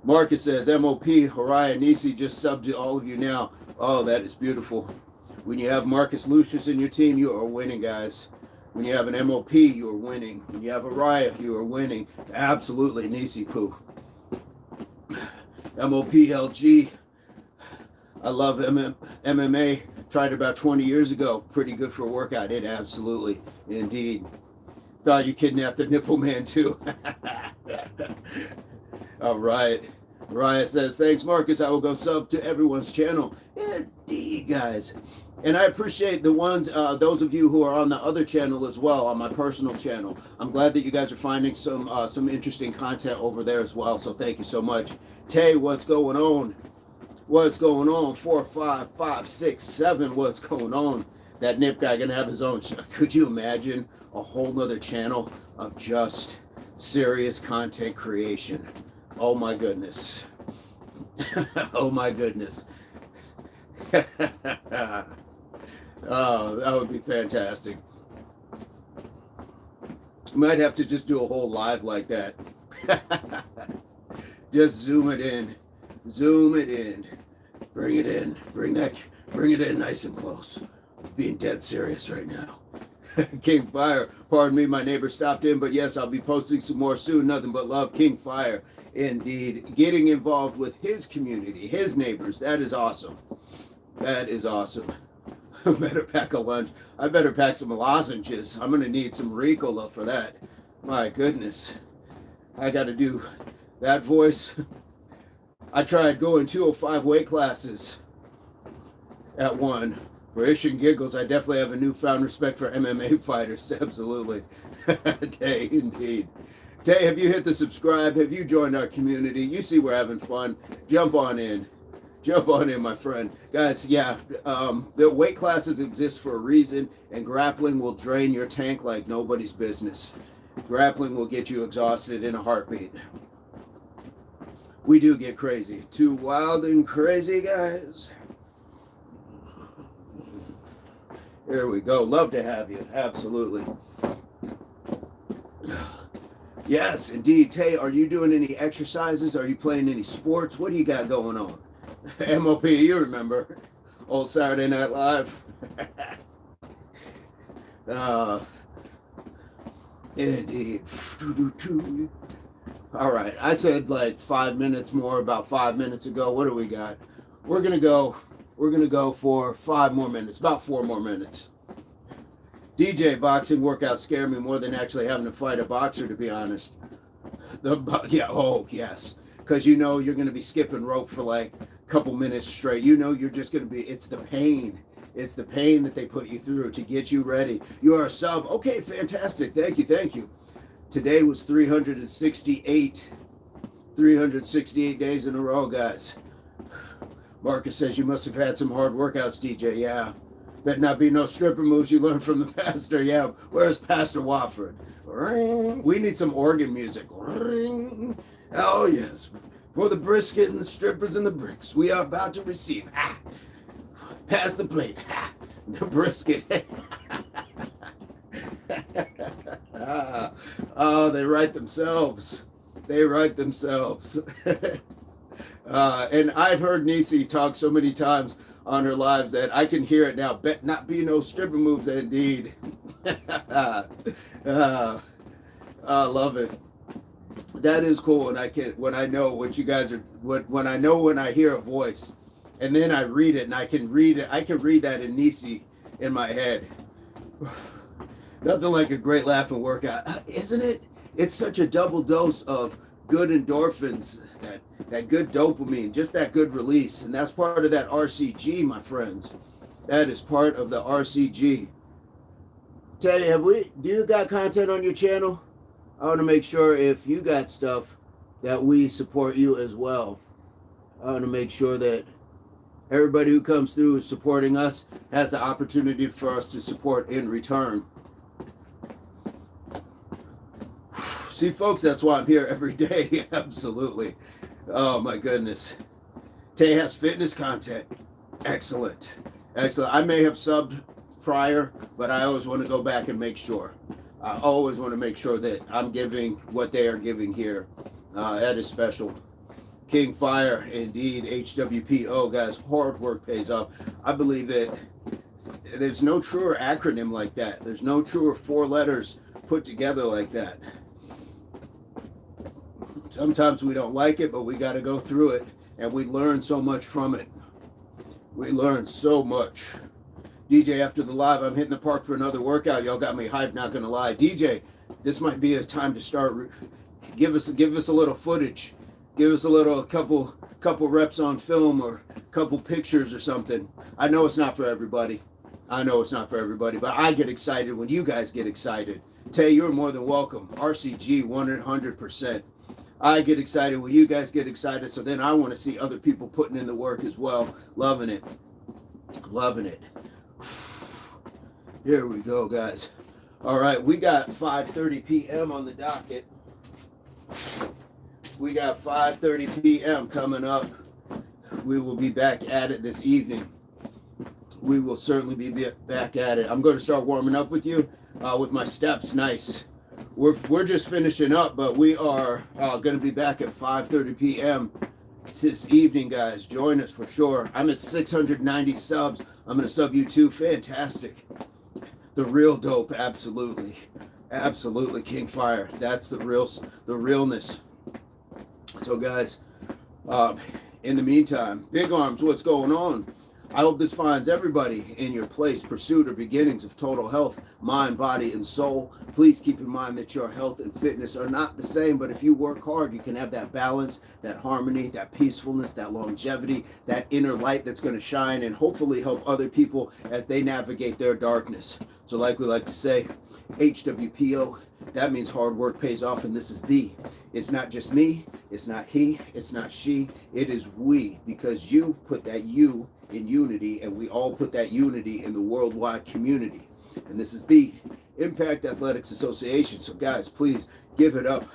[SPEAKER 1] Marcus says, MOP, Haraya Nisi just subbed to all of you now. Oh, that is beautiful. When you have Marcus Lucius in your team, you are winning, guys. When you have an MOP, you are winning. When you have Araya, you are winning. Absolutely, Nisi Poo. MOPLG. I love MMA. Tried it about 20 years ago. Pretty good for a workout. It absolutely, indeed. Thought you kidnapped the nipple man too. All right. Raya says, thanks, Marcus. I will go sub to everyone's channel. Indeed, guys. And I appreciate the ones, those of you who are on the other channel as well, on my personal channel. I'm glad that you guys are finding some interesting content over there as well. So thank you so much. Tay, what's going on? What's going on? 4, 5, 5, 6, 7. What's going on? That Nip guy gonna have his own. Could you imagine a whole nother channel of just serious content creation? Oh my goodness. Oh my goodness. Oh, that would be fantastic. Might have to just do a whole live like that. Just zoom it in. Zoom it in. Bring it in. Bring it in nice and close. being dead serious right now. King Fire, pardon me, my neighbor stopped in, but yes, I'll be posting some more soon. Nothing but love, King Fire. Indeed, getting involved with his community, his neighbors, that is awesome. That is awesome. I better pack a lunch. I better pack some lozenges. I'm going to need some Ricola for that. My goodness. I got to do that voice. I tried going 205 weight classes at one. For ish and giggles, I definitely have a newfound respect for MMA fighters. Absolutely. Tay, indeed. Tay, have you hit the subscribe? Have you joined our community? You see we're having fun. Jump on in. Jump on in, my friend. Guys, yeah, the weight classes exist for a reason, and grappling will drain your tank like nobody's business. Grappling will get you exhausted in a heartbeat. We do get crazy. Too wild and crazy, guys. Here we go. Love to have you. Absolutely. Yes, indeed. Tay, are you doing any exercises? Are you playing any sports? What do you got going on? MOP, you remember. Old Saturday Night Live. Indeed. All right. I said like 5 minutes more about 5 minutes ago. What do we got? We're going to go for 5 more minutes, about 4 more minutes. DJ boxing workouts scare me more than actually having to fight a boxer, to be honest. Yeah, oh, yes. Because you know you're going to be skipping rope for like a couple minutes straight. You know you're just going to be, it's the pain. It's the pain that they put you through to get you ready. You are a sub. Okay, fantastic. Thank you, thank you. Today was 368 days in a row, guys. Marcus says you must have had some hard workouts, DJ. Yeah. Better not be no stripper moves you learned from the pastor. Yeah. Where's Pastor Wofford? We need some organ music. Oh, yes. For the brisket and the strippers and the bricks, we are about to receive. Pass the plate. The brisket. Oh, they write themselves. They write themselves. And I've heard Nisi talk so many times on her lives that I can hear it now. Bet not be no stripper moves, indeed. I love it. That is cool. And when I know what you guys are, when I hear a voice, and then I read it, and I can read it. I can read that in Nisi in my head. Nothing like a great laugh and workout, isn't it? It's such a double dose of good endorphins, that good dopamine, just that good release. And that's part of that RCG, my friends. That is part of the RCG. Tell you, do you got content on your channel? I want to make sure if you got stuff that we support you as well. I want to make sure that everybody who comes through is supporting us has the opportunity for us to support in return. See, folks, that's why I'm here every day. Absolutely. Oh, my goodness. Tay has fitness content. Excellent. Excellent. I may have subbed prior, but I always want to go back and make sure. I always want to make sure that I'm giving what they are giving here. That is special. King Fire, indeed. HWPO, guys. Hard work pays off. I believe that there's no truer acronym like that. There's no truer 4 letters put together like that. Sometimes we don't like it, but we got to go through it, and we learn so much from it. We learn so much. DJ, after the live, I'm hitting the park for another workout. Y'all got me hyped, not gonna lie. DJ, this might be a time to start. Give us a little footage. Give us a couple reps on film or a couple pictures or something. I know it's not for everybody. I know it's not for everybody, but I get excited when you guys get excited. Tay, you're more than welcome. RCG 100%. I get excited when you guys get excited, so then I want to see other people putting in the work as well. Loving it. Loving it. Here we go, guys. All right, we got 5:30 p.m. on the docket. We got 5:30 p.m. coming up. We will be back at it this evening. We will certainly be back at it. I'm going to start warming up with you with my steps. Nice. We're just finishing up, but we are going to be back at 5:30 p.m. this evening, guys. Join us for sure. I'm at 690 subs. I'm going to sub you too. Fantastic. The real dope. Absolutely. Absolutely. King Fire. That's the realness. So, guys, in the meantime, Big Arms, what's going on? I hope this finds everybody in your place, pursuit or beginnings of total health, mind, body, and soul. Please keep in mind that your health and fitness are not the same, but if you work hard, you can have that balance, that harmony, that peacefulness, that longevity, that inner light that's going to shine and hopefully help other people as they navigate their darkness. So like we like to say, HWPO, that means hard work pays off, and this is it's not just me, it's not he, it's not she, it is we, because you put that you in unity, and we all put that unity in the worldwide community. And this is the Impact Athletics Association. So guys, please give it up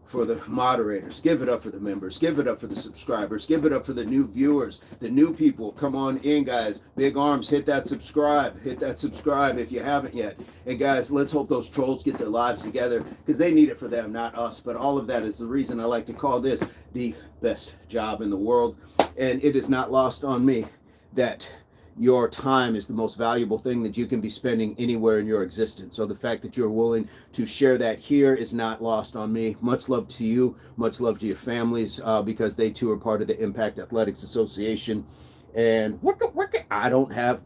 [SPEAKER 1] for the moderators, give it up for the members, give it up for the subscribers, give it up for the new viewers, the new people. Come on in, guys. Big Arms, hit that subscribe if you haven't yet. And guys, let's hope those trolls get their lives together, because they need it for them, not us. But all of that is the reason I like to call this the best job in the world. And it is not lost on me that your time is the most valuable thing that you can be spending anywhere in your existence. So the fact that you're willing to share that here is not lost on me. Much love to you. Much love to your families, because they too are part of the Impact Athletics Association. And I don't have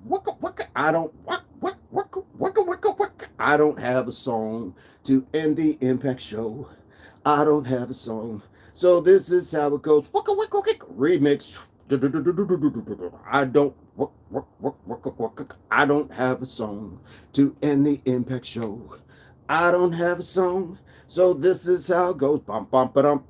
[SPEAKER 1] a song to end the Impact show. I don't have a song. So this is how it goes. Remix. I don't have a song to end the Impact show. I don't have a song, so this is how it goes. Bum bum ba dum.